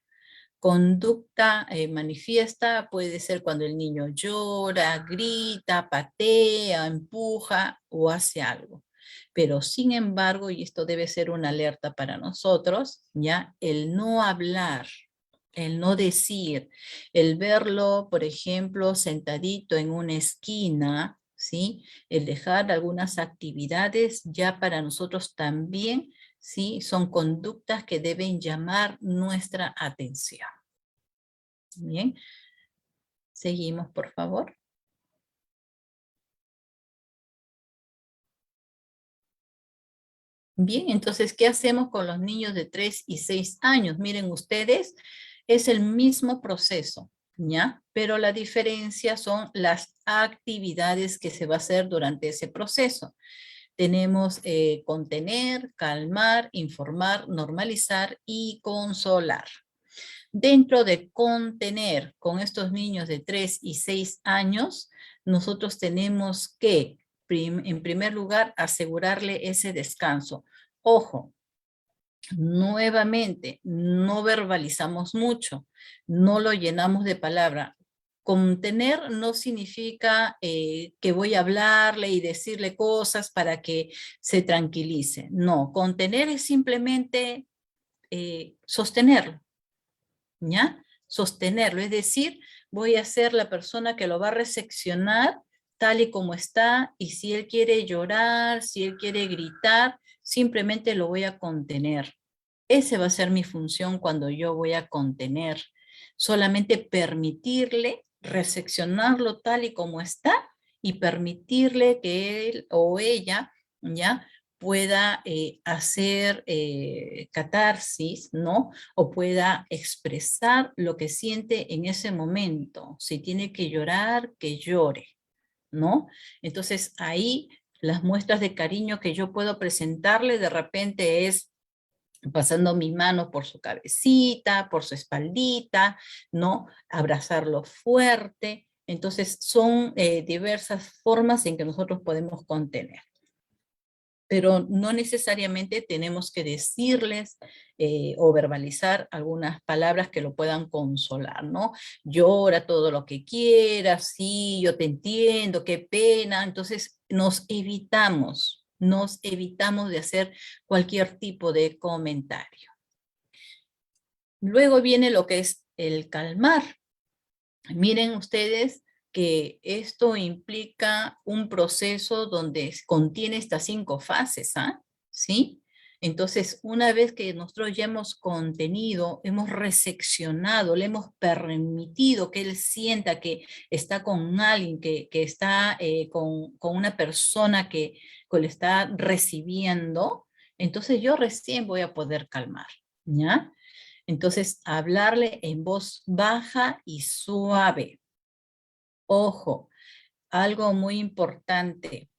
Conducta manifiesta puede ser cuando el niño llora, grita, patea, empuja o hace algo. Pero sin embargo, y esto debe ser una alerta para nosotros, ¿ya? El no hablar, el no decir, el verlo, por ejemplo, sentadito en una esquina, ¿sí? El dejar algunas actividades ya para nosotros también, ¿sí? Son conductas que deben llamar nuestra atención. Bien, seguimos, por favor. Bien, entonces, ¿qué hacemos con los niños de 3 y 6 años? Miren ustedes, es el mismo proceso, ¿ya? Pero la diferencia son las actividades que se va a hacer durante ese proceso. Tenemos contener, calmar, informar, normalizar y consolar. Dentro de contener con estos niños de 3 y 6 años, nosotros tenemos que, en primer lugar, asegurarle ese descanso. Ojo, nuevamente, no verbalizamos mucho, no lo llenamos de palabra. Contener no significa que voy a hablarle y decirle cosas para que se tranquilice. No, contener es simplemente sostenerlo. ¿Ya? Sostenerlo, es decir, voy a ser la persona que lo va a recepcionar tal y como está, y si él quiere llorar, si él quiere gritar, simplemente lo voy a contener. Esa va a ser mi función cuando yo voy a contener. Solamente permitirle recepcionarlo tal y como está y permitirle que él o ella, ¿ya? Pueda hacer catarsis, ¿no? O pueda expresar lo que siente en ese momento. Si tiene que llorar, que llore, ¿no? Entonces ahí las muestras de cariño que yo puedo presentarle de repente es pasando mis manos por su cabecita, por su espaldita, ¿no? Abrazarlo fuerte. Entonces son diversas formas en que nosotros podemos contener. Pero no necesariamente tenemos que decirles o verbalizar algunas palabras que lo puedan consolar, ¿no? Llora todo lo que quieras, sí, yo te entiendo, qué pena. Entonces nos evitamos de hacer cualquier tipo de comentario. Luego viene lo que es el calmar. Miren ustedes que esto implica un proceso donde contiene estas 5 fases, ¿ah? ¿Sí? Entonces, una vez que nosotros ya hemos contenido, hemos reseccionado, le hemos permitido que él sienta que está con alguien, que está con una persona que le está recibiendo, entonces yo recién voy a poder calmar, ¿ya? Entonces, hablarle en voz baja y suave. Ojo, algo muy importante.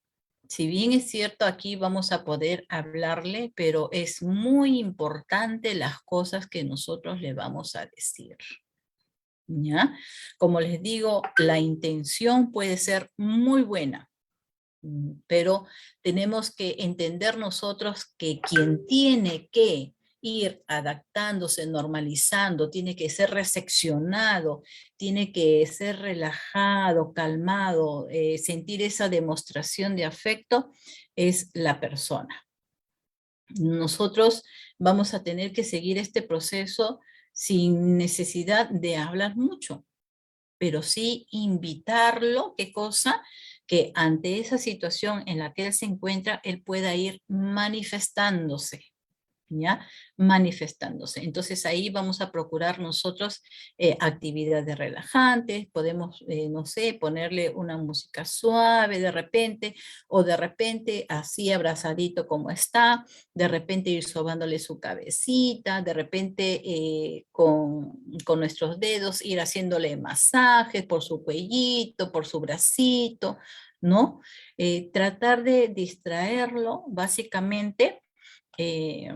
Si bien es cierto, aquí vamos a poder hablarle, pero es muy importante las cosas que nosotros le vamos a decir, ¿ya? Como les digo, la intención puede ser muy buena, pero tenemos que entender nosotros que quien tiene que ir adaptándose, normalizando, tiene que ser reseccionado, tiene que ser relajado, calmado, sentir esa demostración de afecto, es la persona. Nosotros vamos a tener que seguir este proceso sin necesidad de hablar mucho, pero sí invitarlo, ¿qué cosa? Que ante esa situación en la que él se encuentra, él pueda ir manifestándose, ¿ya? Manifestándose. Entonces ahí vamos a procurar nosotros actividades relajantes, podemos, no sé, ponerle una música suave de repente, o de repente así abrazadito como está, de repente ir sobándole su cabecita, de repente con nuestros dedos ir haciéndole masajes por su cuellito, por su bracito, ¿no? Tratar de distraerlo básicamente eh,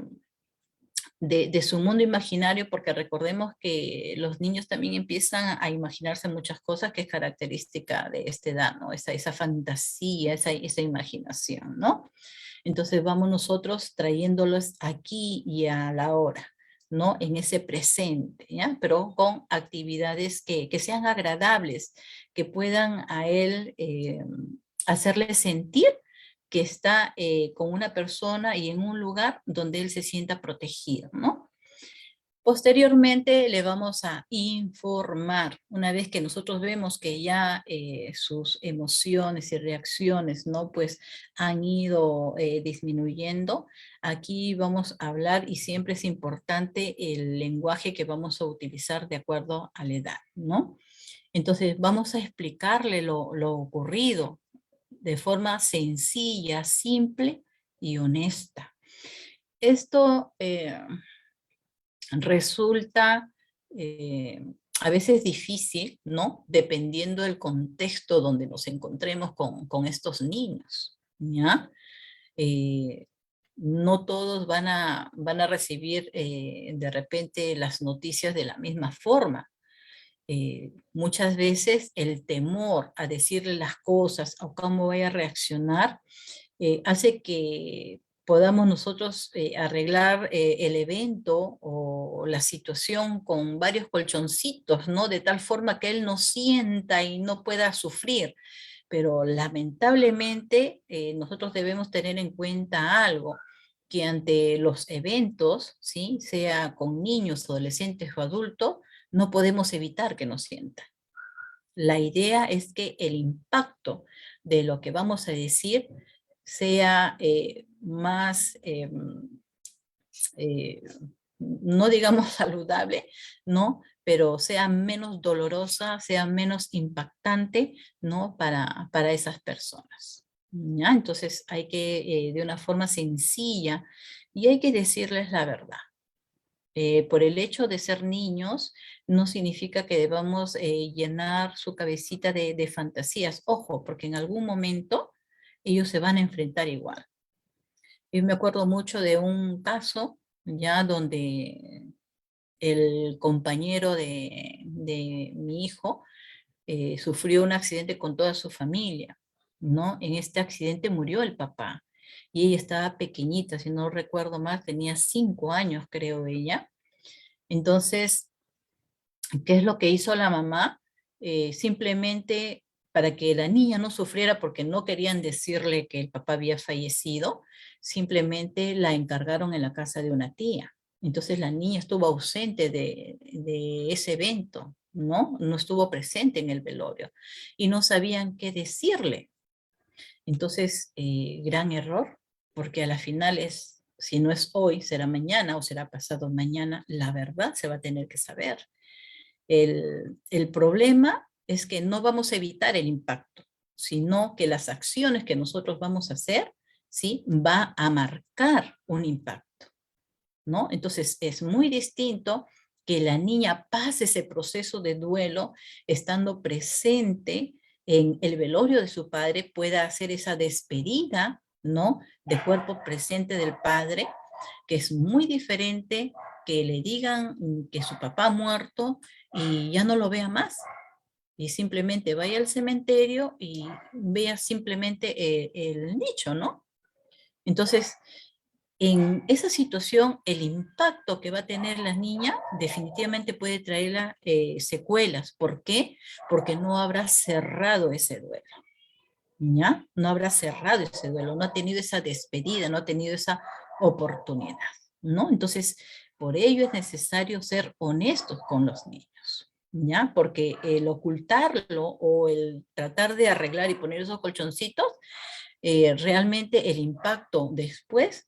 de su mundo imaginario, porque recordemos que los niños también empiezan a imaginarse muchas cosas que es característica de esta edad, ¿no? Esa fantasía, esa imaginación, ¿no? Entonces vamos nosotros trayéndolos aquí y a la hora, ¿no? En ese presente, ¿ya? Pero con actividades que sean agradables, que puedan a él hacerle sentir que está con una persona y en un lugar donde él se sienta protegido, ¿no? Posteriormente le vamos a informar, una vez que nosotros vemos que ya sus emociones y reacciones, ¿no? Pues han ido disminuyendo, aquí vamos a hablar y siempre es importante el lenguaje que vamos a utilizar de acuerdo a la edad, ¿no? Entonces vamos a explicarle lo ocurrido de forma sencilla, simple y honesta. Esto resulta a veces difícil, ¿no? Dependiendo del contexto donde nos encontremos con estos niños, ¿ya? No todos van a recibir de repente las noticias de la misma forma. Muchas veces el temor a decirle las cosas o cómo voy a reaccionar hace que podamos nosotros arreglar el evento o la situación con varios colchoncitos, ¿no? De tal forma que él no sienta y no pueda sufrir. Pero lamentablemente nosotros debemos tener en cuenta algo, que ante los eventos, ¿sí? Sea con niños, adolescentes o adultos, no podemos evitar que nos sientan. La idea es que el impacto de lo que vamos a decir sea más, no digamos saludable, ¿no? Pero sea menos dolorosa, sea menos impactante, ¿no? Para esas personas, ¿ya? Entonces hay que, de una forma sencilla, y hay que decirles la verdad. Por el hecho de ser niños, no significa que debamos llenar su cabecita de fantasías. Ojo, porque en algún momento ellos se van a enfrentar igual. Yo me acuerdo mucho de un caso ya donde el compañero de mi hijo sufrió un accidente con toda su familia, ¿no? En este accidente murió el papá y ella estaba pequeñita, si no recuerdo mal, tenía 5 años, creo ella. Entonces, ¿qué es lo que hizo la mamá? Simplemente para que la niña no sufriera porque no querían decirle que el papá había fallecido, simplemente la encargaron en la casa de una tía. Entonces la niña estuvo ausente de ese evento, ¿no? No estuvo presente en el velorio y no sabían qué decirle. Entonces, gran error, porque a la final es, si no es hoy, será mañana o será pasado mañana, la verdad se va a tener que saber. El problema es que no vamos a evitar el impacto, sino que las acciones que nosotros vamos a hacer, ¿sí? Va a marcar un impacto, ¿no? Entonces es muy distinto que la niña pase ese proceso de duelo estando presente en el velorio de su padre, pueda hacer esa despedida, ¿no? De cuerpo presente del padre, que es muy diferente que le digan que su papá ha muerto y ya no lo vea más. Y simplemente vaya al cementerio y vea simplemente el nicho, ¿no? Entonces, en esa situación, el impacto que va a tener la niña definitivamente puede traerla secuelas. ¿Por qué? Porque no habrá cerrado ese duelo, ¿ya? No habrá cerrado ese duelo, no ha tenido esa despedida, no ha tenido esa oportunidad, ¿no? Entonces, por ello es necesario ser honestos con los niños, ¿ya? Porque el ocultarlo o el tratar de arreglar y poner esos colchoncitos, realmente el impacto después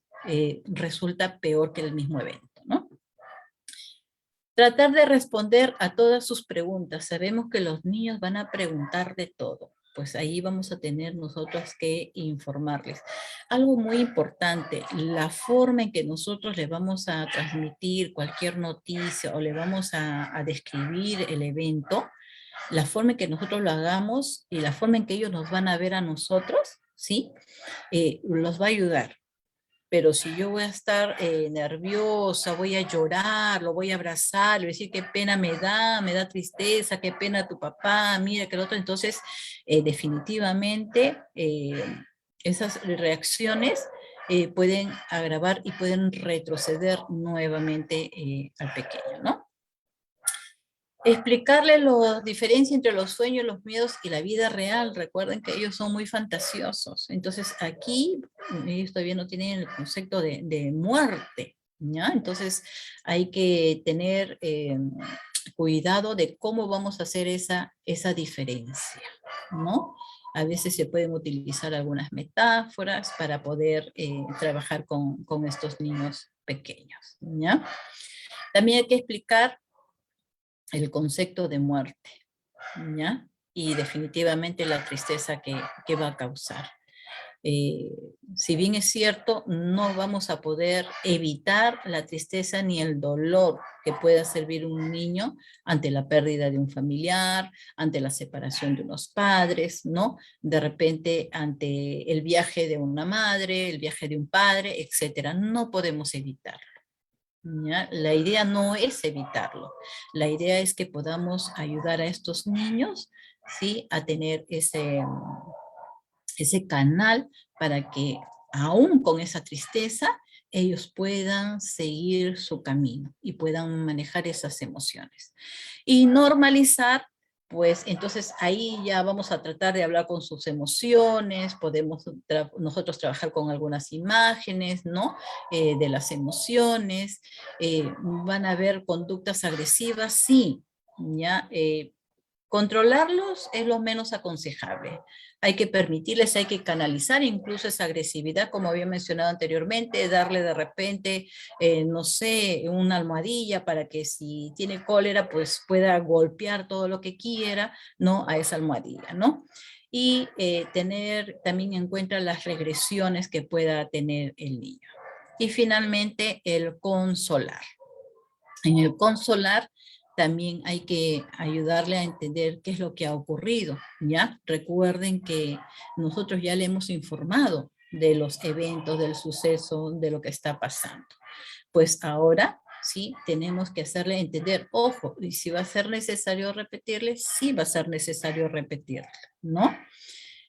resulta peor que el mismo evento, ¿no? Tratar de responder a todas sus preguntas. Sabemos que los niños van a preguntar de todo. Pues ahí vamos a tener nosotros que informarles. Algo muy importante, la forma en que nosotros les vamos a transmitir cualquier noticia o le vamos a describir el evento, la forma en que nosotros lo hagamos y la forma en que ellos nos van a ver a nosotros, ¿sí? Los va a ayudar. Pero si yo voy a estar nerviosa, voy a llorar, lo voy a abrazar, le voy a decir qué pena me da tristeza, qué pena tu papá, mira que el otro, entonces definitivamente esas reacciones pueden agravar y pueden retroceder nuevamente al pequeño, ¿no? Explicarle la diferencia entre los sueños, los miedos y la vida real. Recuerden que ellos son muy fantasiosos. Entonces aquí ellos todavía no tienen el concepto de muerte, ¿ya? Entonces hay que tener cuidado de cómo vamos a hacer esa diferencia, ¿no? A veces se pueden utilizar algunas metáforas para poder trabajar con estos niños pequeños, ¿ya? También hay que explicar el concepto de muerte, ¿ya? Y definitivamente la tristeza que va a causar. Si bien es cierto, no vamos a poder evitar la tristeza ni el dolor que pueda servir un niño ante la pérdida de un familiar, ante la separación de unos padres, ¿no? De repente ante el viaje de una madre, el viaje de un padre, etcétera. No podemos evitarlo. ¿Ya? La idea no es evitarlo, la idea es que podamos ayudar a estos niños, ¿sí? A tener ese canal para que aún con esa tristeza ellos puedan seguir su camino y puedan manejar esas emociones. Y normalizar, pues entonces ahí ya vamos a tratar de hablar con sus emociones, podemos nosotros trabajar con algunas imágenes, ¿no? De las emociones, van a haber conductas agresivas, sí, ¿ya? Controlarlos es lo menos aconsejable. Hay que permitirles, hay que canalizar incluso esa agresividad, como había mencionado anteriormente, darle de repente, no sé, una almohadilla para que si tiene cólera, pues pueda golpear todo lo que quiera, ¿no? A esa almohadilla, ¿no? Y tener también en cuenta las regresiones que pueda tener el niño. Y finalmente, el consolar. En el consolar también hay que ayudarle a entender qué es lo que ha ocurrido, ¿ya? Recuerden que nosotros ya le hemos informado, de los eventos, del suceso, de lo que está pasando. Pues ahora sí tenemos que hacerle entender, ojo, y si va a ser necesario repetirle, sí va a ser necesario repetirle, ¿no?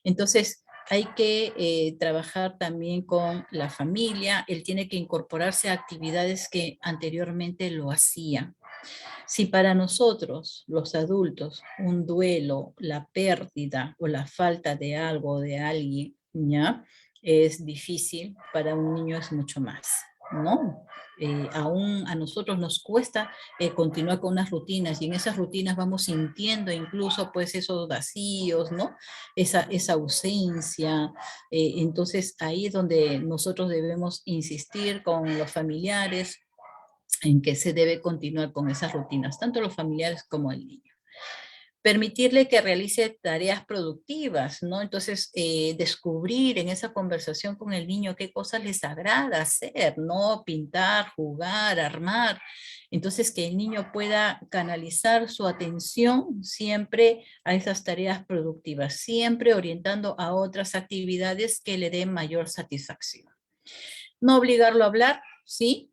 Entonces, hay que trabajar también con la familia, él tiene que incorporarse a actividades que anteriormente lo hacían. Si para nosotros, los adultos, un duelo, la pérdida o la falta de algo o de alguien, ¿ya? Es difícil, para un niño es mucho más, ¿no? Aún a nosotros nos cuesta continuar con unas rutinas y en esas rutinas vamos sintiendo incluso pues esos vacíos, ¿no? Esa ausencia. Entonces ahí es donde nosotros debemos insistir con los familiares en que se debe continuar con esas rutinas, tanto los familiares como el niño. Permitirle que realice tareas productivas, ¿no? Entonces, descubrir en esa conversación con el niño qué cosas les agrada hacer, ¿no? Pintar, jugar, armar. Entonces, que el niño pueda canalizar su atención siempre a esas tareas productivas, siempre orientando a otras actividades que le den mayor satisfacción. No obligarlo a hablar, ¿sí?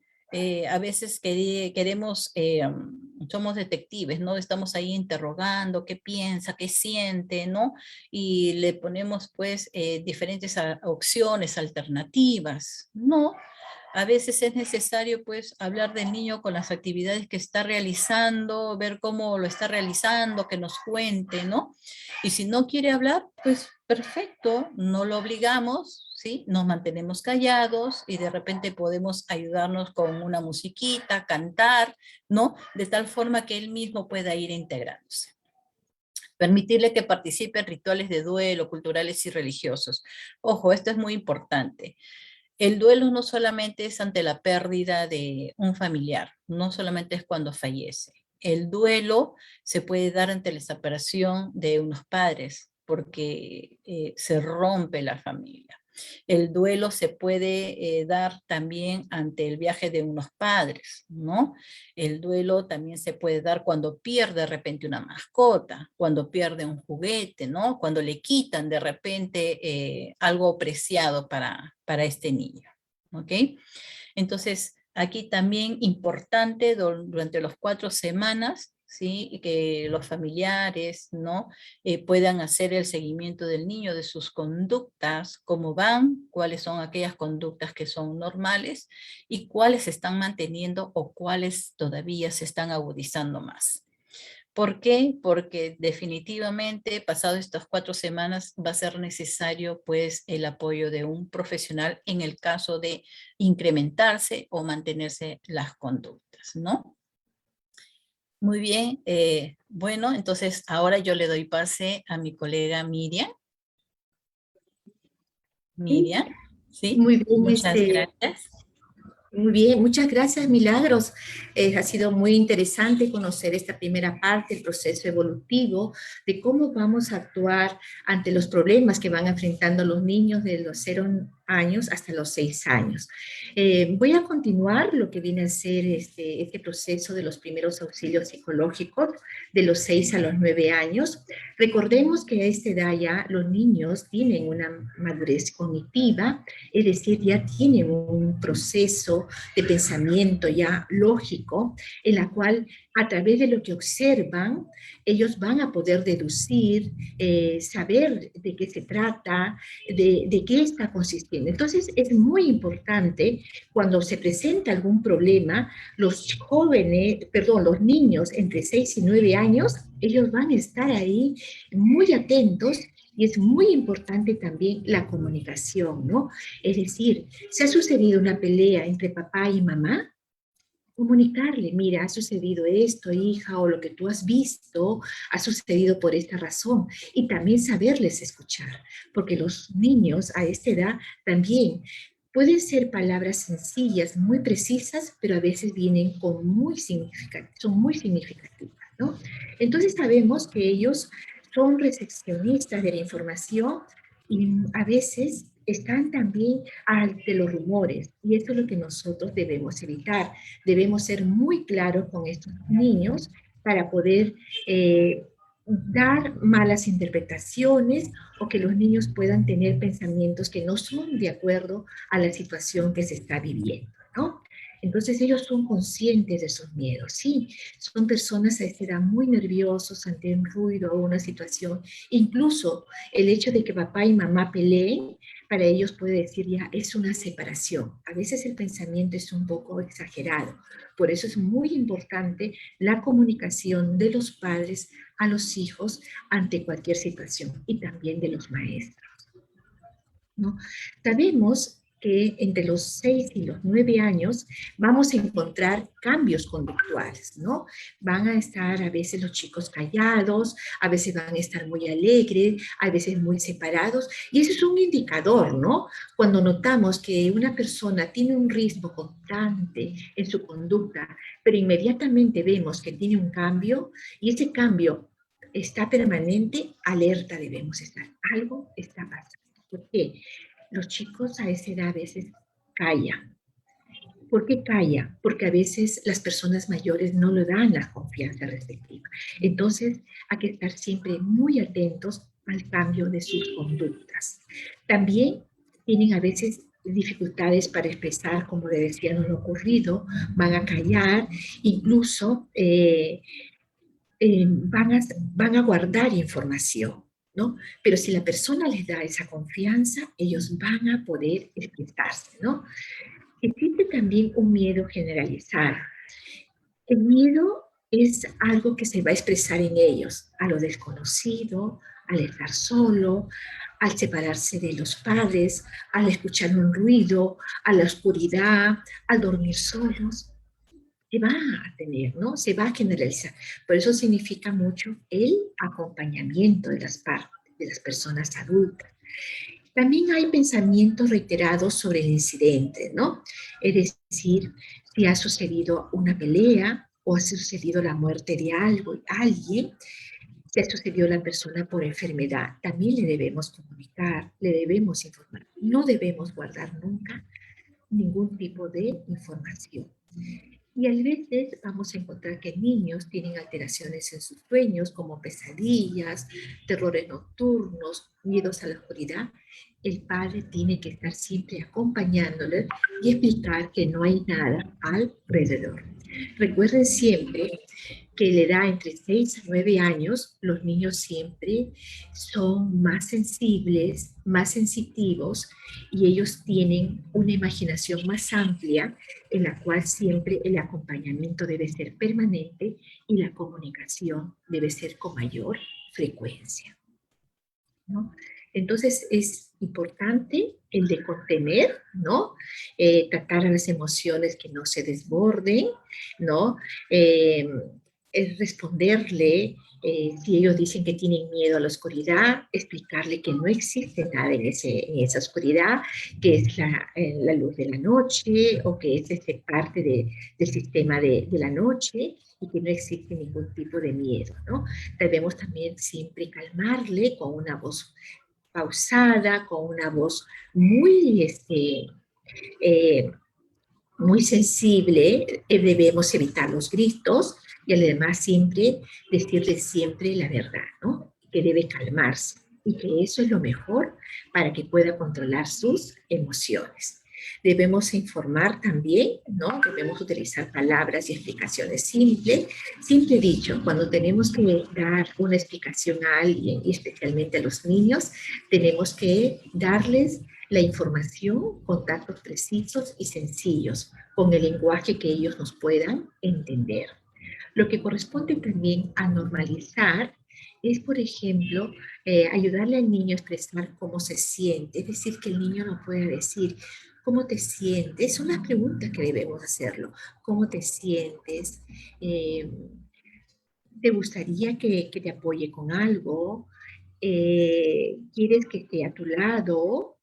A veces queremos, somos detectives, ¿no? Estamos ahí interrogando qué piensa, qué siente, ¿no? Y le ponemos pues diferentes opciones, alternativas. No, a veces es necesario pues hablar del niño con las actividades que está realizando, ver cómo lo está realizando, que nos cuente, ¿no? Y si no quiere hablar, pues perfecto, no lo obligamos, ¿sí? Nos mantenemos callados y de repente podemos ayudarnos con una musiquita, cantar, ¿no? De tal forma que él mismo pueda ir integrándose. Permitirle que participe en rituales de duelo, culturales y religiosos. Ojo, esto es muy importante. El duelo no solamente es ante la pérdida de un familiar, no solamente es cuando fallece. El duelo se puede dar ante la separación de unos padres, porque se rompe la familia. El duelo se puede dar también ante el viaje de unos padres, ¿no? El duelo también se puede dar cuando pierde de repente una mascota, cuando pierde un juguete, ¿no? Cuando le quitan de repente algo preciado para este niño, ¿ok? Entonces, aquí también importante durante las 4 semanas, ¿sí? Que los familiares, ¿no? Puedan hacer el seguimiento del niño, de sus conductas, cómo van, cuáles son aquellas conductas que son normales y cuáles se están manteniendo o cuáles todavía se están agudizando más. ¿Por qué? Porque definitivamente, pasado estas 4 semanas, va a ser necesario pues el apoyo de un profesional en el caso de incrementarse o mantenerse las conductas, ¿no? Muy bien, bueno, entonces ahora yo le doy pase a mi colega Miriam. Sí, Miriam, ¿sí? muy bien, Muchas gracias. muy bien, muchas gracias, Milagros. Ha sido muy interesante conocer esta primera parte, el proceso evolutivo, de cómo vamos a actuar ante los problemas que van enfrentando los niños de los 0 años hasta los 6 años. Voy a continuar lo que viene a ser este proceso de los primeros auxilios psicológicos de los 6 a los 9 años. Recordemos que a esta edad ya los niños tienen una madurez cognitiva, es decir, ya tienen un proceso de pensamiento ya lógico, en la cual a través de lo que observan, ellos van a poder deducir, saber de qué se trata, de qué está consistiendo. Entonces, es muy importante cuando se presenta algún problema, los niños entre 6 y 9 años, ellos van a estar ahí muy atentos. Y es muy importante también la comunicación, ¿no? Es decir, si ha sucedido una pelea entre papá y mamá, comunicarle, mira, ha sucedido esto, hija, o lo que tú has visto ha sucedido por esta razón. Y también saberles escuchar, porque los niños a esta edad también pueden ser palabras sencillas, muy precisas, pero a veces vienen con son muy significativas, ¿no? Entonces sabemos que ellos son recepcionistas de la información y a veces están también ante los rumores, y eso es lo que nosotros debemos evitar. Debemos ser muy claros con estos niños para poder dar malas interpretaciones o que los niños puedan tener pensamientos que no son de acuerdo a la situación que se está viviendo, ¿no? Entonces ellos son conscientes de sus miedos, sí, son personas a esa edad muy nerviosos ante un ruido o una situación, incluso el hecho de que papá y mamá peleen, para ellos puede decir ya es una separación. A veces el pensamiento es un poco exagerado, por eso es muy importante la comunicación de los padres a los hijos ante cualquier situación y también de los maestros, ¿no? Sabemos que entre los 6 y los 9 años vamos a encontrar cambios conductuales, ¿no? Van a estar a veces los chicos callados, a veces van a estar muy alegres, a veces muy separados, y eso es un indicador, ¿no? Cuando notamos que una persona tiene un ritmo constante en su conducta, pero inmediatamente vemos que tiene un cambio, y ese cambio está permanente, alerta debemos estar. Algo está pasando. ¿Por qué? Los chicos a esa edad a veces callan. ¿Por qué calla? Porque a veces las personas mayores no le dan la confianza respectiva. Entonces hay que estar siempre muy atentos al cambio de sus conductas. También tienen a veces dificultades para expresar, como le decían, lo ocurrido, van a callar, incluso van a guardar información, ¿no? Pero si la persona les da esa confianza, ellos van a poder expresarse, ¿no? Existe también un miedo generalizado. El miedo es algo que se va a expresar en ellos, a lo desconocido, al estar solo, al separarse de los padres, al escuchar un ruido, a la oscuridad, al dormir solos. Se va a tener, ¿no? Se va a generalizar. Por eso significa mucho el acompañamiento de las partes, de las personas adultas. También hay pensamientos reiterados sobre el incidente, ¿no? Es decir, si ha sucedido una pelea o ha sucedido la muerte de alguien, si ha sucedido la persona por enfermedad, también le debemos comunicar, le debemos informar. No debemos guardar nunca ningún tipo de información. Y a veces vamos a encontrar que niños tienen alteraciones en sus sueños, como pesadillas, terrores nocturnos, miedos a la oscuridad. El padre tiene que estar siempre acompañándoles y explicar que no hay nada alrededor. Recuerden siempre que la edad entre 6 a 9 años, los niños siempre son más sensibles, más sensitivos, y ellos tienen una imaginación más amplia, en la cual siempre el acompañamiento debe ser permanente y la comunicación debe ser con mayor frecuencia, ¿no? Entonces es importante el de contener, ¿no? Tratar a las emociones que no se desborden, ¿no? Es responderle, si ellos dicen que tienen miedo a la oscuridad, explicarle que no existe nada en esa oscuridad, que es la luz de la noche o que es parte del sistema de la noche y que no existe ningún tipo de miedo, ¿no? Debemos también siempre calmarle con una voz pausada, con una voz muy, muy sensible. Debemos evitar los gritos y además siempre decirle siempre la verdad, ¿no? Que debe calmarse y que eso es lo mejor para que pueda controlar sus emociones. Debemos informar también, ¿no? Debemos utilizar palabras y explicaciones simples. Siempre he dicho, cuando tenemos que dar una explicación a alguien, y especialmente a los niños, tenemos que darles la información con datos precisos y sencillos, con el lenguaje que ellos nos puedan entender. Lo que corresponde también a normalizar es, por ejemplo, ayudarle al niño a expresar cómo se siente, es decir, que el niño no pueda decir, ¿cómo te sientes? Son las preguntas que debemos hacerlo. ¿Cómo te sientes? ¿Te gustaría que te apoye con algo? ¿Quieres que esté a tu lado?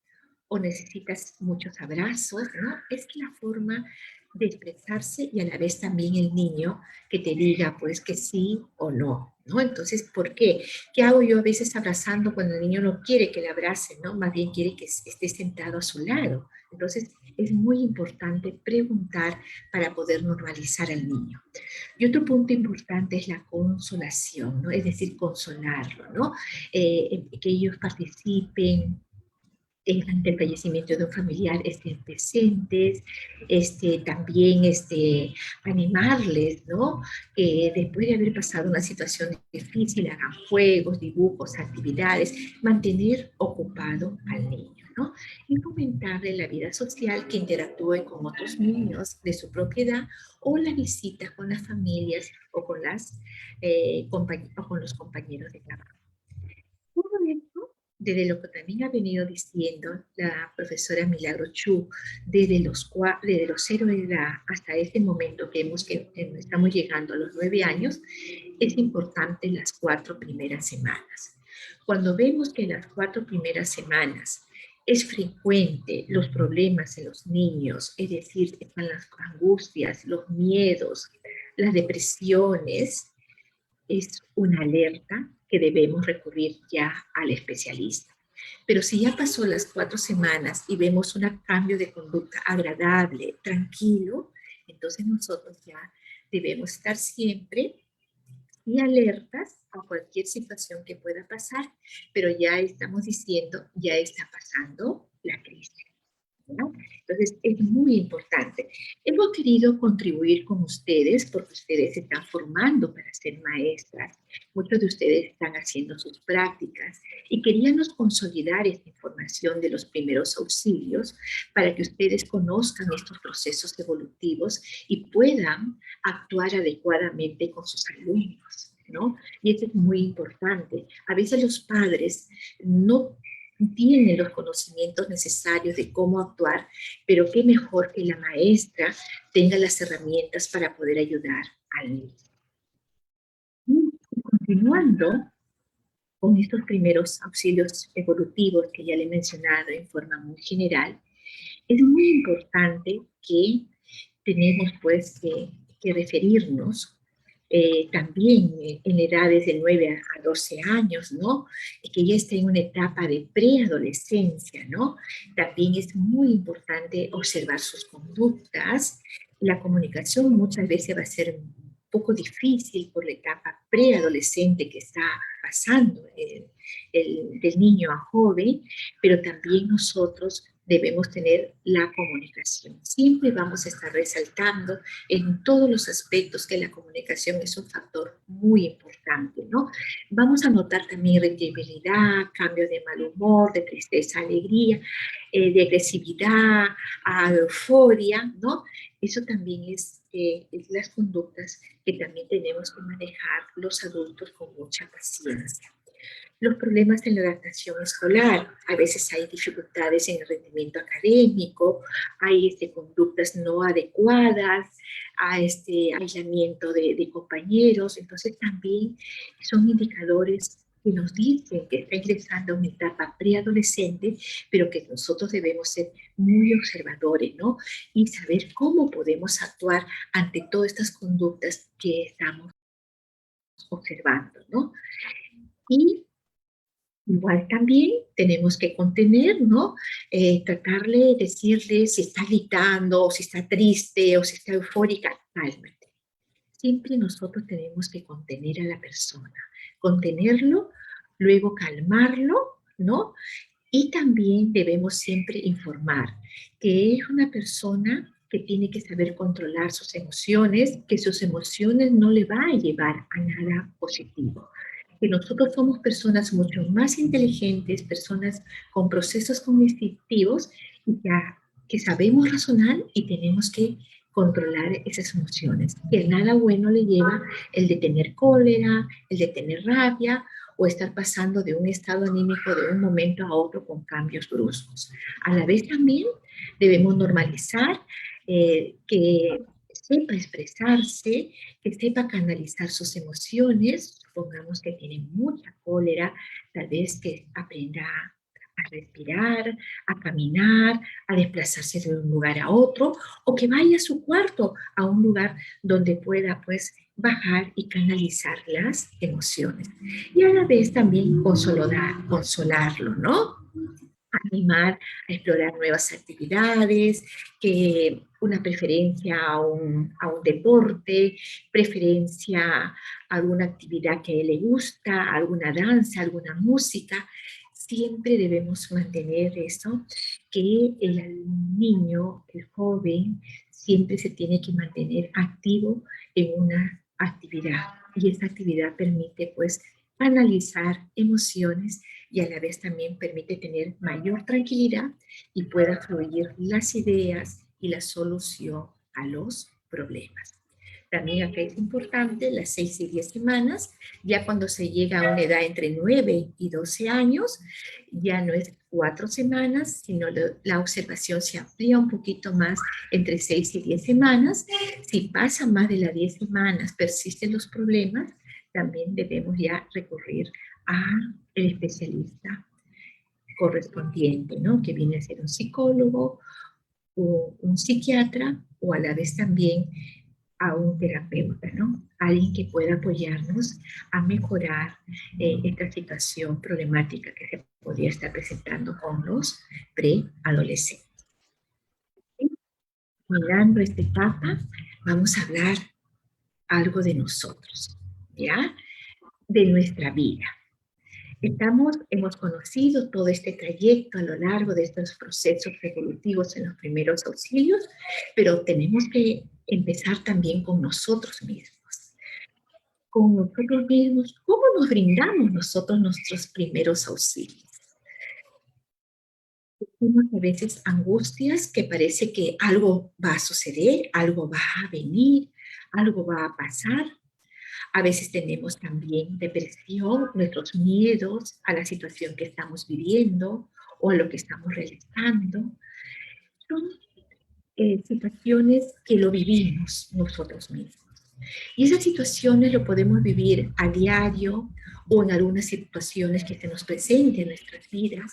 o necesitas muchos abrazos, ¿no? Es que la forma de expresarse y a la vez también el niño que te diga pues que sí o no, ¿no? Entonces, ¿por qué? ¿Qué hago yo a veces abrazando cuando el niño no quiere que le abrace, ¿no? Más bien quiere que esté sentado a su lado. Entonces, es muy importante preguntar para poder normalizar al niño. Y otro punto importante es la consolación, ¿no? Es decir, consolarlo, ¿no? Que ellos participen, ante el fallecimiento de un familiar, estén presentes, también animarles, ¿no? Después de haber pasado una situación difícil, hagan juegos, dibujos, actividades, mantener ocupado al niño, ¿no? Y fomentarle la vida social, que interactúe con otros niños de su propiedad o la visita con las familias o con, o con los compañeros de trabajo. Todo esto, desde lo que también ha venido diciendo la profesora Milagro Chu, desde los 0 de edad hasta este momento que estamos llegando a los 9 años, es importante las 4 primeras semanas. Cuando vemos que en las 4 primeras semanas es frecuente los problemas en los niños, es decir, están las angustias, los miedos, las depresiones, es una alerta que debemos recurrir ya al especialista. Pero si ya pasó las 4 semanas y vemos un cambio de conducta agradable, tranquilo, entonces nosotros ya debemos estar siempre y alertas a cualquier situación que pueda pasar, pero ya estamos diciendo, ya está pasando la crisis, ¿no? Entonces, es muy importante. Hemos querido contribuir con ustedes porque ustedes se están formando para ser maestras. Muchos de ustedes están haciendo sus prácticas y queríamos consolidar esta información de los primeros auxilios para que ustedes conozcan estos procesos evolutivos y puedan actuar adecuadamente con sus alumnos, ¿no? Y esto es muy importante. A veces los padres no tienen los conocimientos necesarios de cómo actuar, pero qué mejor que la maestra tenga las herramientas para poder ayudar al niño. Y continuando con estos primeros auxilios evolutivos que ya le he mencionado en forma muy general, es muy importante que tenemos pues que referirnos también en edades de 9 a 12 años, ¿no? Que ya está en una etapa de preadolescencia, ¿no? También es muy importante observar sus conductas. La comunicación muchas veces va a ser un poco difícil por la etapa preadolescente que está pasando del niño a joven, pero también nosotros debemos tener la comunicación. Siempre vamos a estar resaltando en todos los aspectos que la comunicación es un factor muy importante, ¿no? Vamos a notar también irritabilidad, cambios de mal humor, de tristeza, alegría, de agresividad, a euforia, ¿no? Eso también es las conductas que también tenemos que manejar los adultos con mucha paciencia. Los problemas en la adaptación escolar. A veces hay dificultades en el rendimiento académico, hay conductas no adecuadas, hay aislamiento de compañeros. Entonces también son indicadores que nos dicen que está ingresando a una etapa preadolescente, pero que nosotros debemos ser muy observadores, ¿no? Y saber cómo podemos actuar ante todas estas conductas que estamos observando, ¿no? Y igual también tenemos que contener, ¿no? Tratarle, decirle si está gritando, o si está triste, o si está eufórica, cálmate. Siempre nosotros tenemos que contener a la persona, contenerlo, luego calmarlo, ¿no? Y también debemos siempre informar que es una persona que tiene que saber controlar sus emociones, que sus emociones no le va a llevar a nada positivo. Que nosotros somos personas mucho más inteligentes, personas con procesos cognitivos y que sabemos razonar y tenemos que controlar esas emociones. Que nada bueno le lleva el de tener cólera, el de tener rabia o estar pasando de un estado anímico de un momento a otro con cambios bruscos. A la vez también debemos normalizar que sepa expresarse, que sepa canalizar sus emociones. Supongamos que tiene mucha cólera, tal vez que aprenda a respirar, a caminar, a desplazarse de un lugar a otro, o que vaya a su cuarto, a un lugar donde pueda pues bajar y canalizar las emociones. Y a la vez también consolarlo, ¿no? Animar a explorar nuevas actividades, que una preferencia a un deporte, preferencia a alguna actividad que a él le gusta, alguna danza, alguna música. Siempre debemos mantener eso, que el niño, el joven, siempre se tiene que mantener activo en una actividad. Y esa actividad permite, pues, analizar emociones y a la vez también permite tener mayor tranquilidad y pueda fluir las ideas y la solución a los problemas. También acá es importante las 6 y 10 semanas, ya cuando se llega a una edad entre 9 y 12 años, ya no es 4 semanas, sino la observación se amplía un poquito más entre 6 y 10 semanas. Si pasa más de las 10 semanas, persisten los problemas, también debemos ya recurrir al especialista correspondiente, ¿no? Que viene a ser un psicólogo o un psiquiatra o a la vez también a un terapeuta, ¿no? Alguien que pueda apoyarnos a mejorar esta situación problemática que se podría estar presentando con los preadolescentes. Mirando esta etapa, vamos a hablar algo de nosotros, ¿ya? De nuestra vida. Hemos conocido todo este trayecto a lo largo de estos procesos evolutivos en los primeros auxilios, pero tenemos que empezar también con nosotros mismos. Con nosotros mismos, ¿cómo nos brindamos nosotros nuestros primeros auxilios? Tenemos a veces angustias que parece que algo va a suceder, algo va a venir, algo va a pasar. A veces tenemos también depresión, nuestros miedos a la situación que estamos viviendo o a lo que estamos realizando. Son situaciones que lo vivimos nosotros mismos. Y esas situaciones lo podemos vivir a diario o en algunas situaciones que se nos presenten en nuestras vidas,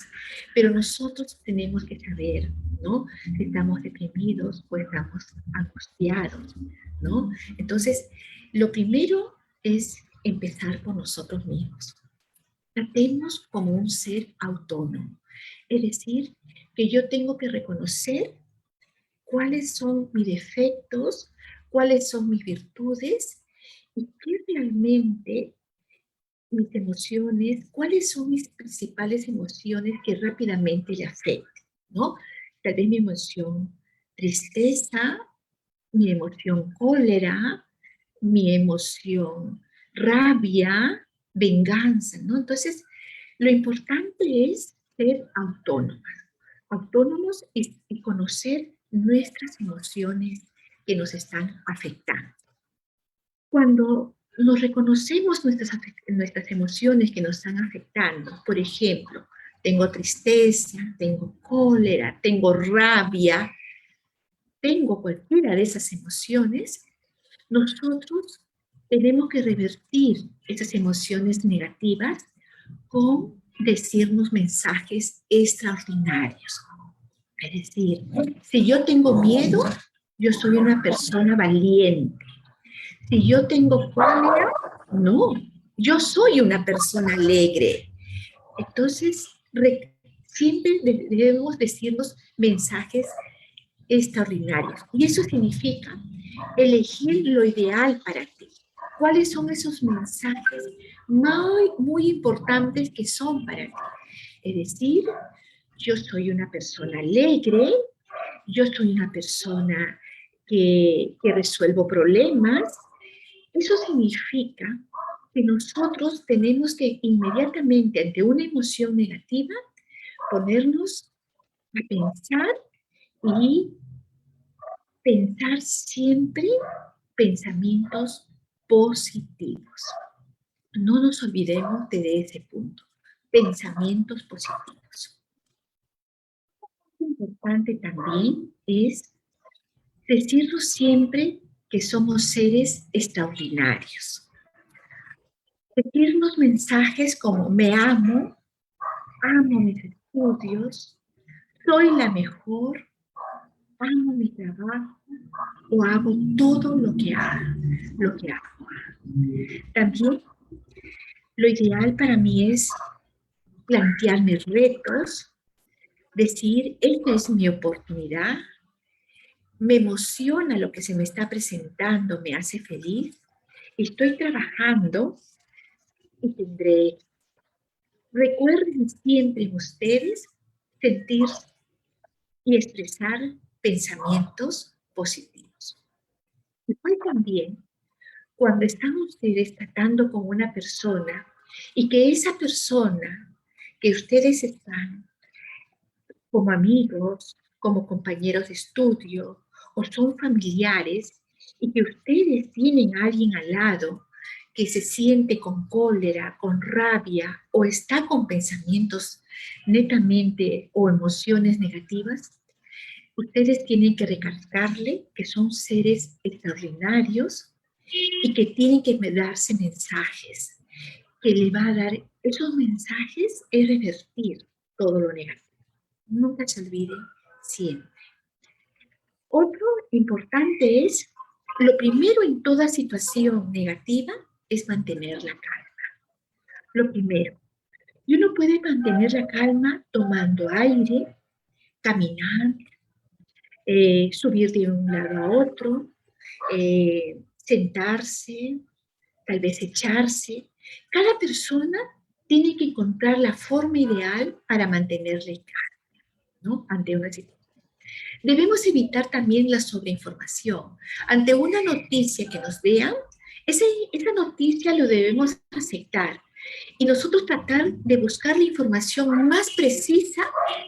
pero nosotros tenemos que saber, ¿no? Si estamos deprimidos o estamos angustiados, ¿no? Entonces, lo primero es empezar por nosotros mismos. Tratemos como un ser autónomo, es decir, que yo tengo que reconocer cuáles son mis defectos, cuáles son mis virtudes y qué realmente mis emociones, cuáles son mis principales emociones que rápidamente le afecten, ¿no? Tal vez mi emoción tristeza, mi emoción cólera, mi emoción rabia, venganza, ¿no? Entonces, lo importante es ser autónomos y conocer nuestras emociones que nos están afectando. Cuando nos reconocemos nuestras emociones que nos están afectando, por ejemplo, tengo tristeza, tengo cólera, tengo rabia, tengo cualquiera de esas emociones, nosotros tenemos que revertir esas emociones negativas con decirnos mensajes extraordinarios. Es decir, si yo tengo miedo, yo soy una persona valiente. Si yo tengo cólera, no, yo soy una persona alegre. Entonces, siempre debemos decirnos mensajes extraordinarios. Y eso significa elegir lo ideal para ti. ¿Cuáles son esos mensajes muy importantes que son para ti? Es decir, yo soy una persona alegre, yo soy una persona que resuelvo problemas. Eso significa que nosotros tenemos que inmediatamente ante una emoción negativa ponernos a pensar y pensar siempre pensamientos positivos. No nos olvidemos de ese punto. Pensamientos positivos. Lo importante también es decirnos siempre que somos seres extraordinarios. Decirnos mensajes como me amo mis estudios, soy la mejor, amo mi trabajo o hago todo lo que hago. También lo ideal para mí es plantearme retos, decir, esta es mi oportunidad, me emociona lo que se me está presentando, me hace feliz, estoy trabajando y tendré. Recuerden siempre ustedes sentir y expresar pensamientos positivos. Y pues también, cuando están ustedes tratando con una persona y que esa persona que ustedes están como amigos, como compañeros de estudio o son familiares y que ustedes tienen a alguien al lado que se siente con cólera, con rabia o está con pensamientos netamente o emociones negativas, ustedes tienen que recalcarle que son seres extraordinarios y que tienen que darse mensajes, que le va a dar esos mensajes es revertir todo lo negativo. Nunca se olviden, siempre. Otro importante es, lo primero en toda situación negativa es mantener la calma. Lo primero. Y uno puede mantener la calma tomando aire, caminar, subir de un lado a otro, sentarse, tal vez echarse. Cada persona tiene que encontrar la forma ideal para mantenerle calma, ¿no? Ante una situación. Debemos evitar también la sobreinformación. Ante una noticia que nos vean, esa noticia lo debemos aceptar y nosotros tratar de buscar la información más precisa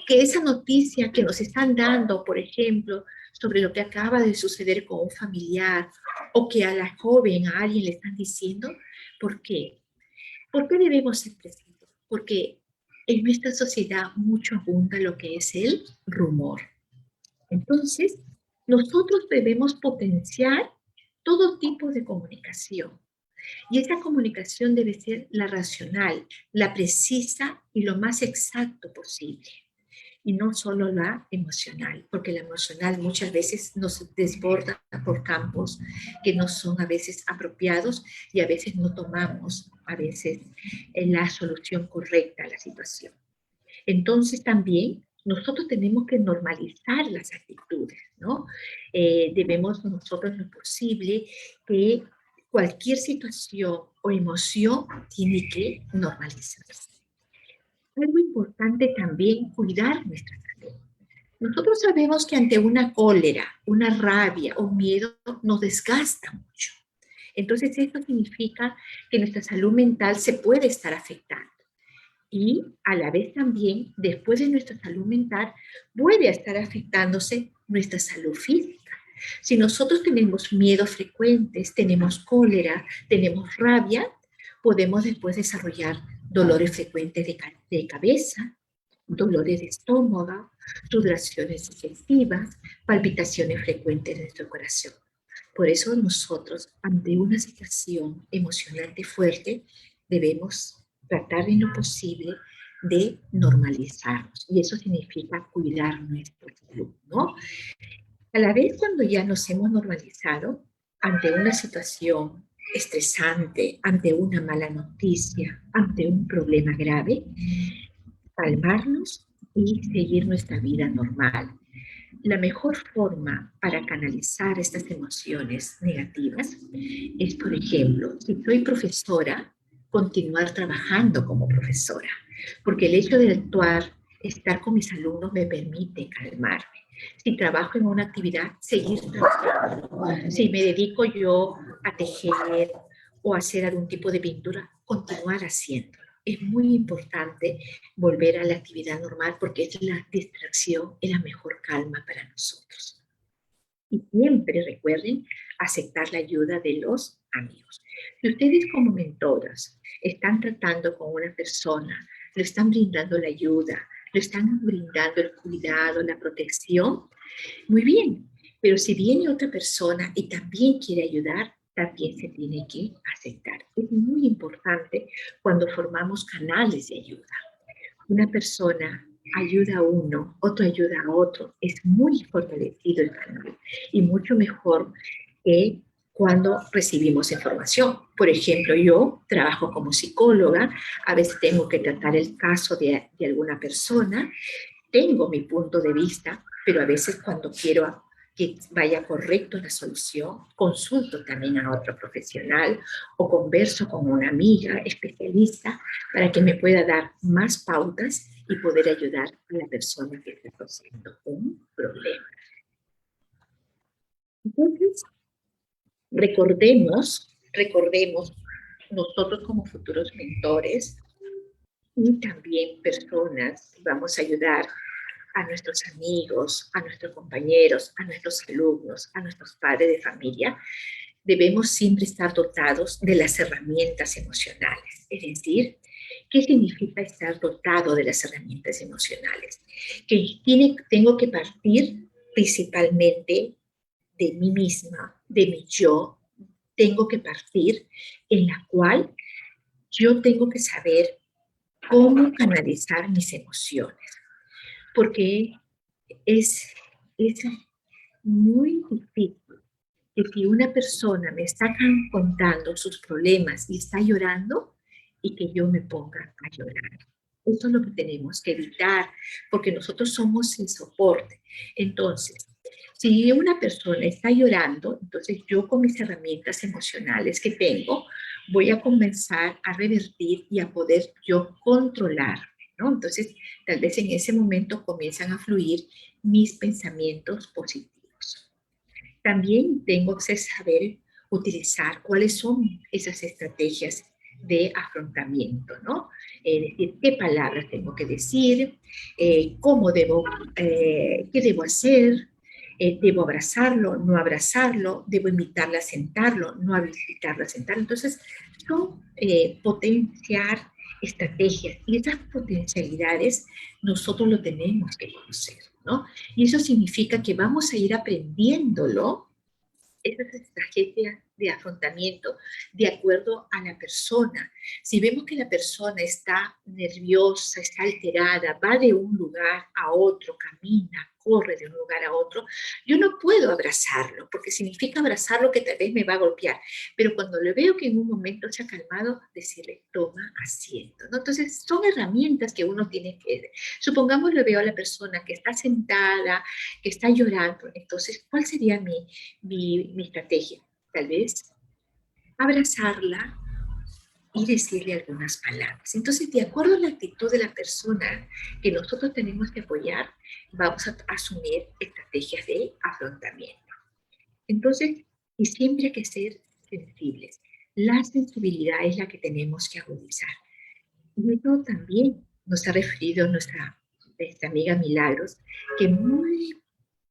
que esa noticia que nos están dando, por ejemplo, sobre lo que acaba de suceder con un familiar o que a la joven, a alguien le están diciendo. ¿Por qué? ¿Por qué debemos ser precisos? Porque en nuestra sociedad mucho abunda lo que es el rumor. Entonces, nosotros debemos potenciar todo tipo de comunicación. Y esa comunicación debe ser la racional, la precisa y lo más exacto posible. Y no solo la emocional, porque la emocional muchas veces nos desborda por campos que no son a veces apropiados y a veces no tomamos a veces la solución correcta a la situación. Entonces también nosotros tenemos que normalizar las actitudes, ¿no? Debemos nosotros lo posible que cualquier situación o emoción tiene que normalizarse. Algo importante también, cuidar nuestra salud. Nosotros sabemos que ante una cólera, una rabia o miedo nos desgasta mucho. Entonces esto significa que nuestra salud mental se puede estar afectando. Y a la vez también, después de nuestra salud mental, puede estar afectándose nuestra salud física. Si nosotros tenemos miedos frecuentes, tenemos cólera, tenemos rabia, podemos después desarrollar dolores frecuentes de cabeza, dolores de estómago, sudoraciones excesivas, palpitaciones frecuentes de nuestro corazón. Por eso nosotros, ante una situación emocionante fuerte, debemos tratar en lo posible de normalizarnos. Y eso significa cuidar nuestra salud, ¿no? A la vez, cuando ya nos hemos normalizado, ante una situación estresante, ante una mala noticia, ante un problema grave, calmarnos y seguir nuestra vida normal. La mejor forma para canalizar estas emociones negativas es, por ejemplo, si soy profesora, continuar trabajando como profesora, porque el hecho de actuar, estar con mis alumnos me permite calmarme. Si trabajo en una actividad, seguir trabajando. Si me dedico yo a tejer o a hacer algún tipo de pintura, continuar haciéndolo. Es muy importante volver a la actividad normal porque es la distracción y la mejor calma para nosotros. Y siempre recuerden aceptar la ayuda de los amigos. Si ustedes como mentoras están tratando con una persona, le están brindando la ayuda, le están brindando el cuidado, la protección, muy bien. Pero si viene otra persona y también quiere ayudar, también se tiene que aceptar. Es muy importante cuando formamos canales de ayuda. Una persona ayuda a uno, otro ayuda a otro, es muy fortalecido el canal y mucho mejor que cuando recibimos información. Por ejemplo, yo trabajo como psicóloga, a veces tengo que tratar el caso de alguna persona, tengo mi punto de vista, pero a veces cuando quiero que vaya correcto la solución, consulto también a otro profesional o converso con una amiga especialista para que me pueda dar más pautas y poder ayudar a la persona que está pasando un problema. Entonces, recordemos nosotros como futuros mentores y también personas, vamos a ayudar a nuestros amigos, a nuestros compañeros, a nuestros alumnos, a nuestros padres de familia, debemos siempre estar dotados de las herramientas emocionales. Es decir, ¿qué significa estar dotado de las herramientas emocionales? Que tengo que partir principalmente de mí misma, de mi yo, tengo que partir en la cual yo tengo que saber cómo canalizar mis emociones, porque es muy difícil que si una persona me está contando sus problemas y está llorando y que yo me ponga a llorar. Eso es lo que tenemos que evitar, porque nosotros somos el soporte. Entonces, si una persona está llorando, entonces yo con mis herramientas emocionales que tengo, voy a comenzar a revertir y a poder yo controlar, ¿no? Entonces, tal vez en ese momento comienzan a fluir mis pensamientos positivos. También tengo que saber utilizar cuáles son esas estrategias de afrontamiento, ¿no? Es decir, qué palabras tengo que decir, cómo qué debo hacer, debo abrazarlo, no abrazarlo, debo invitarla a sentarlo, no invitarla a sentarlo. Entonces, son potenciar estrategias y esas potencialidades nosotros lo tenemos que conocer, ¿no? Y eso significa que vamos a ir aprendiéndolo, esas estrategias de afrontamiento, de acuerdo a la persona. Si vemos que la persona está nerviosa, está alterada, va de un lugar a otro, camina, corre de un lugar a otro, yo no puedo abrazarlo, porque significa abrazarlo que tal vez me va a golpear. Pero cuando le veo que en un momento se ha calmado, decirle, toma asiento, ¿no? Entonces, son herramientas que uno tiene que... Supongamos le veo a la persona que está sentada, que está llorando, entonces, ¿cuál sería mi estrategia? Tal vez abrazarla y decirle algunas palabras. Entonces, de acuerdo a la actitud de la persona que nosotros tenemos que apoyar, vamos a asumir estrategias de afrontamiento. Entonces, y siempre hay que ser sensibles. La sensibilidad es la que tenemos que agudizar. Y esto también nos ha referido nuestra amiga Milagros, que muy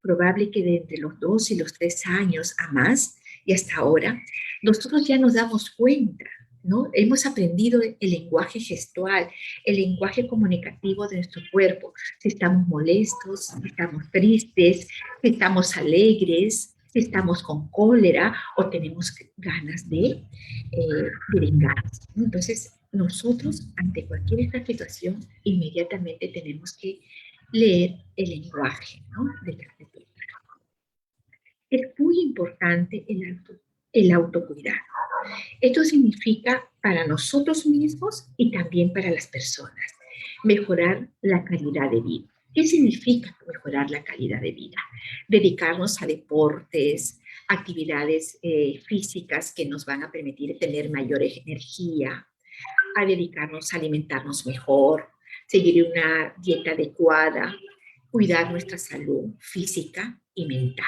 probable que de entre los 2 y los 3 años a más, y hasta ahora, nosotros ya nos damos cuenta, ¿no? Hemos aprendido el lenguaje gestual, el lenguaje comunicativo de nuestro cuerpo. Si estamos molestos, si estamos tristes, si estamos alegres, si estamos con cólera o tenemos ganas de vengarnos, ¿no? Entonces, nosotros, ante cualquier esta situación, inmediatamente tenemos que leer el lenguaje, ¿no?, de la criatura. Es muy importante el autocuidado. Esto significa para nosotros mismos y también para las personas, mejorar la calidad de vida. ¿Qué significa mejorar la calidad de vida? Dedicarnos a deportes, actividades físicas que nos van a permitir tener mayor energía, a dedicarnos a alimentarnos mejor, seguir una dieta adecuada, cuidar nuestra salud física y mental,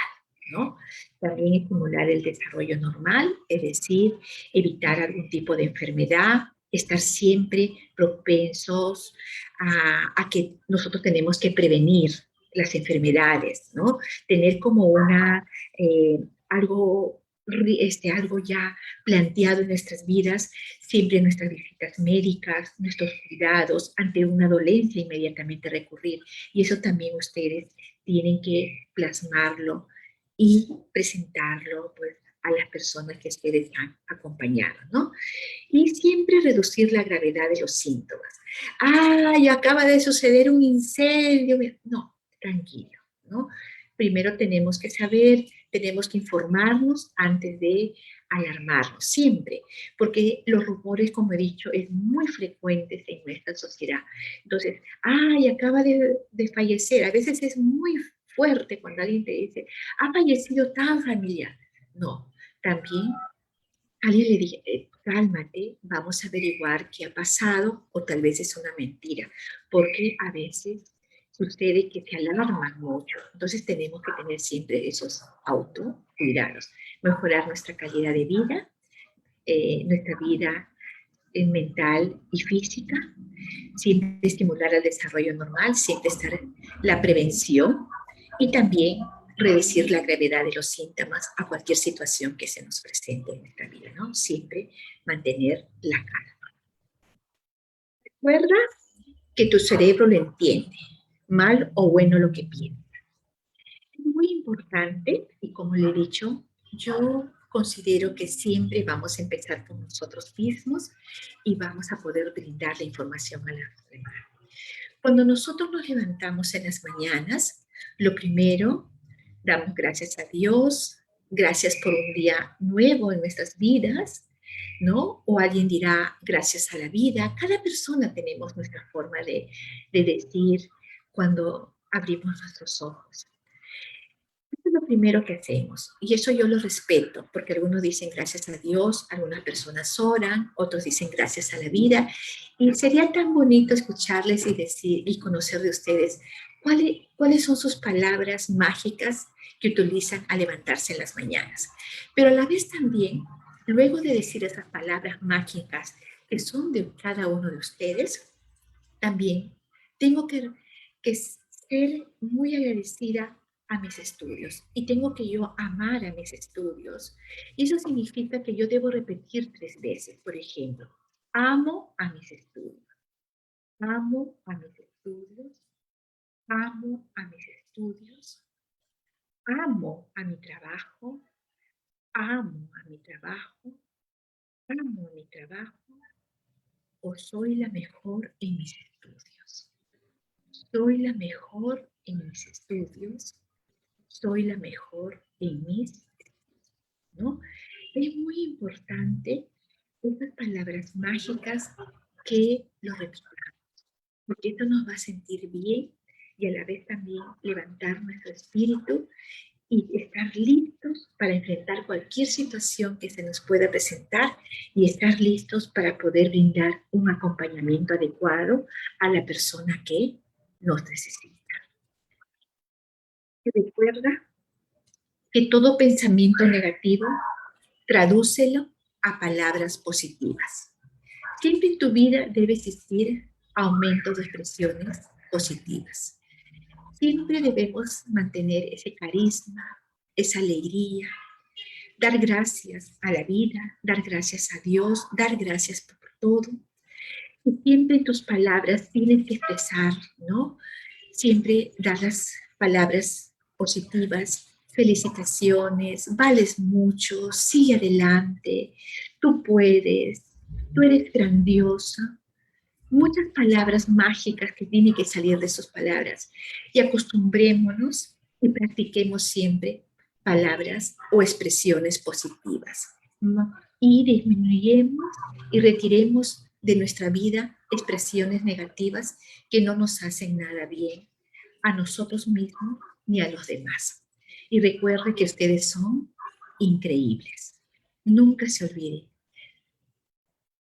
¿no? También estimular el desarrollo normal, es decir, evitar algún tipo de enfermedad, estar siempre propensos a que nosotros tenemos que prevenir las enfermedades, ¿no? Tener como algo ya planteado en nuestras vidas, siempre nuestras visitas médicas, nuestros cuidados, ante una dolencia inmediatamente recurrir. Y eso también ustedes tienen que plasmarlo y presentarlo, pues, a las personas que ustedes han acompañado, ¿no? Y siempre reducir la gravedad de los síntomas. ¡ay, acaba de suceder un incendio! No, tranquilo, ¿no? Primero tenemos que saber, tenemos que informarnos antes de alarmarnos, siempre, porque los rumores, como he dicho, es muy frecuentes en nuestra sociedad. Entonces, ¡ay, acaba de fallecer! A veces es muy fuerte cuando alguien te dice, ha fallecido tan familiar. No, también alguien le dice, cálmate, vamos a averiguar qué ha pasado o tal vez es una mentira, porque a veces sucede que se alarman mucho. Entonces tenemos que tener siempre esos autocuidados, mejorar nuestra calidad de vida, nuestra vida mental y física, siempre estimular el desarrollo normal, siempre estar en la prevención y también reducir la gravedad de los síntomas a cualquier situación que se nos presente en nuestra vida, ¿no? Siempre mantener la calma. Recuerda que tu cerebro lo entiende, mal o bueno lo que piensa. Es muy importante, y como le he dicho, yo considero que siempre vamos a empezar por nosotros mismos y vamos a poder brindar la información a los demás. Cuando nosotros nos levantamos en las mañanas, lo primero, damos gracias a Dios, gracias por un día nuevo en nuestras vidas, ¿no? O alguien dirá gracias a la vida. Cada persona tenemos nuestra forma de decir cuando abrimos nuestros ojos. Eso es lo primero que hacemos y eso yo lo respeto porque algunos dicen gracias a Dios, algunas personas oran, otros dicen gracias a la vida y sería tan bonito escucharles y decir y conocer de ustedes cuáles son sus palabras mágicas que utilizan al levantarse en las mañanas. Pero a la vez también, luego de decir esas palabras mágicas que son de cada uno de ustedes, también tengo que ser muy agradecida a mis estudios y tengo que yo amar a mis estudios. Y eso significa que yo debo repetir 3 veces, por ejemplo, amo a mis estudios, amo a mis estudios, amo a mis estudios, amo a mi trabajo, amo a mi trabajo, amo a mi trabajo, o soy la mejor en mis estudios. Soy la mejor en mis estudios, soy la mejor en mis estudios, ¿no? Es muy importante estas palabras mágicas que lo repitamos, porque esto nos va a sentir bien y a la vez también levantar nuestro espíritu y estar listos para enfrentar cualquier situación que se nos pueda presentar y estar listos para poder brindar un acompañamiento adecuado a la persona que nos necesita. Recuerda que todo pensamiento negativo, tradúcelo a palabras positivas. Siempre en tu vida debe existir aumento de expresiones positivas. Siempre debemos mantener ese carisma, esa alegría, dar gracias a la vida, dar gracias a Dios, dar gracias por todo. Y siempre tus palabras tienes que expresar, ¿no? Siempre dar las palabras positivas, felicitaciones, vales mucho, sigue adelante, tú puedes, tú eres grandiosa. Muchas palabras mágicas que tienen que salir de sus palabras. Y acostumbrémonos y practiquemos siempre palabras o expresiones positivas. Y disminuyamos y retiremos de nuestra vida expresiones negativas que no nos hacen nada bien a nosotros mismos ni a los demás. Y recuerde que ustedes son increíbles. Nunca se olviden.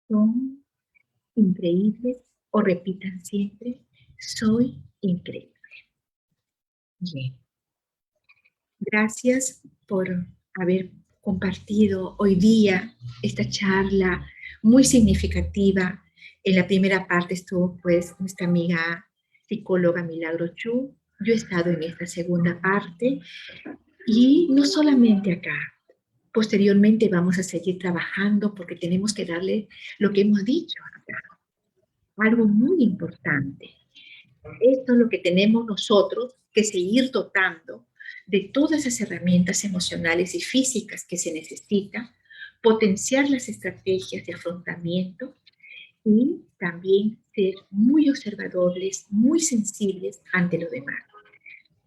Son increíbles o repitan siempre, soy increíble. Bien. Gracias por haber compartido hoy día esta charla muy significativa. En la primera parte estuvo pues nuestra amiga psicóloga Milagro Chu. Yo he estado en esta segunda parte y no solamente acá. Posteriormente vamos a seguir trabajando porque tenemos que darle lo que hemos dicho acá. Algo muy importante. Esto es lo que tenemos nosotros que seguir dotando de todas esas herramientas emocionales y físicas que se necesitan, potenciar las estrategias de afrontamiento y también ser muy observadores, muy sensibles ante lo demás.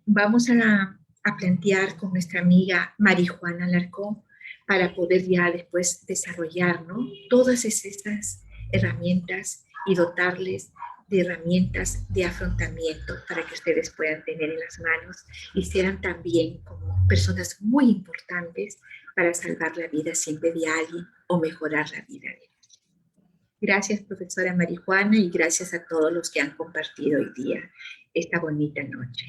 Vamos a plantear con nuestra amiga Marijuana Alarcón para poder ya después desarrollar, ¿no?, todas esas herramientas y dotarles de herramientas de afrontamiento para que ustedes puedan tener en las manos y sean también como personas muy importantes para salvar la vida siempre de alguien o mejorar la vida de alguien. Gracias, profesora Marijuana, y gracias a todos los que han compartido hoy día esta bonita noche.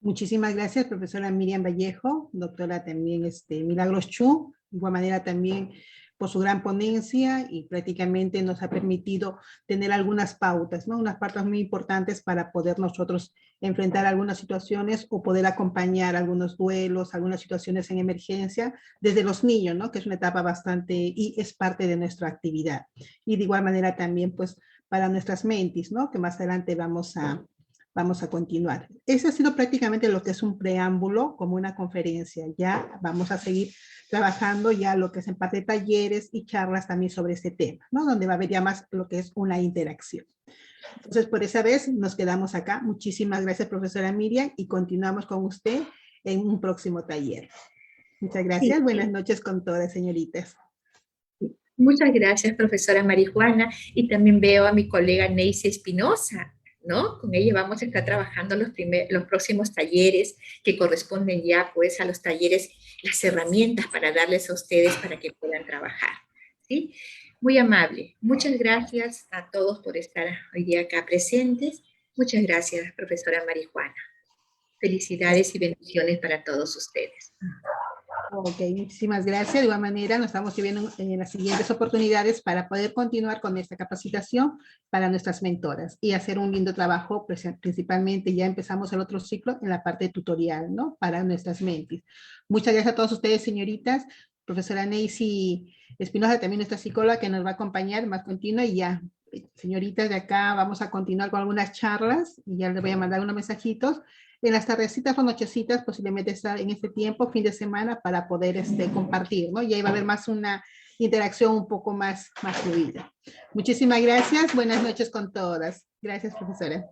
Muchísimas gracias, profesora Miriam Vallejo, doctora también Milagros Chu, de igual manera también por su gran ponencia y prácticamente nos ha permitido tener algunas pautas, ¿no? Unas pautas muy importantes para poder nosotros enfrentar algunas situaciones o poder acompañar algunos duelos, algunas situaciones en emergencia desde los niños, ¿no?, que es una etapa bastante y es parte de nuestra actividad. Y de igual manera también pues para nuestras mentis, ¿no?, que más adelante vamos a continuar. Ese ha sido prácticamente lo que es un preámbulo, como una conferencia. Ya vamos a seguir trabajando ya lo que es en parte de talleres y charlas también sobre este tema, ¿no?, donde va a haber ya más lo que es una interacción. Entonces, por esa vez nos quedamos acá. Muchísimas gracias, profesora Miriam, y continuamos con usted en un próximo taller. Muchas gracias. Sí. Buenas noches con todas, señoritas. Muchas gracias, profesora Marijuana, y también veo a mi colega Neisy Espinosa, ¿no? Con ella vamos a estar trabajando los próximos talleres que corresponden ya pues a los talleres, las herramientas para darles a ustedes para que puedan trabajar, ¿sí? Muy amable. Muchas gracias a todos por estar hoy día acá presentes. Muchas gracias, profesora Marijuana. Felicidades y bendiciones para todos ustedes. Ok, muchísimas gracias. De igual manera, nos estamos viendo en las siguientes oportunidades para poder continuar con esta capacitación para nuestras mentoras y hacer un lindo trabajo, principalmente ya empezamos el otro ciclo en la parte tutorial, ¿no?, para nuestras mentis. Muchas gracias a todos ustedes, señoritas. Profesora Neisy Espinosa, también nuestra psicóloga, que nos va a acompañar más continua, y ya, señoritas, de acá vamos a continuar con algunas charlas y ya les voy a mandar unos mensajitos. En las tardecitas o nochecitas, posiblemente estar en este tiempo, fin de semana, para poder compartir, ¿no? Y ahí va a haber más una interacción un poco más fluida. Muchísimas gracias. Buenas noches con todas. Gracias, profesora.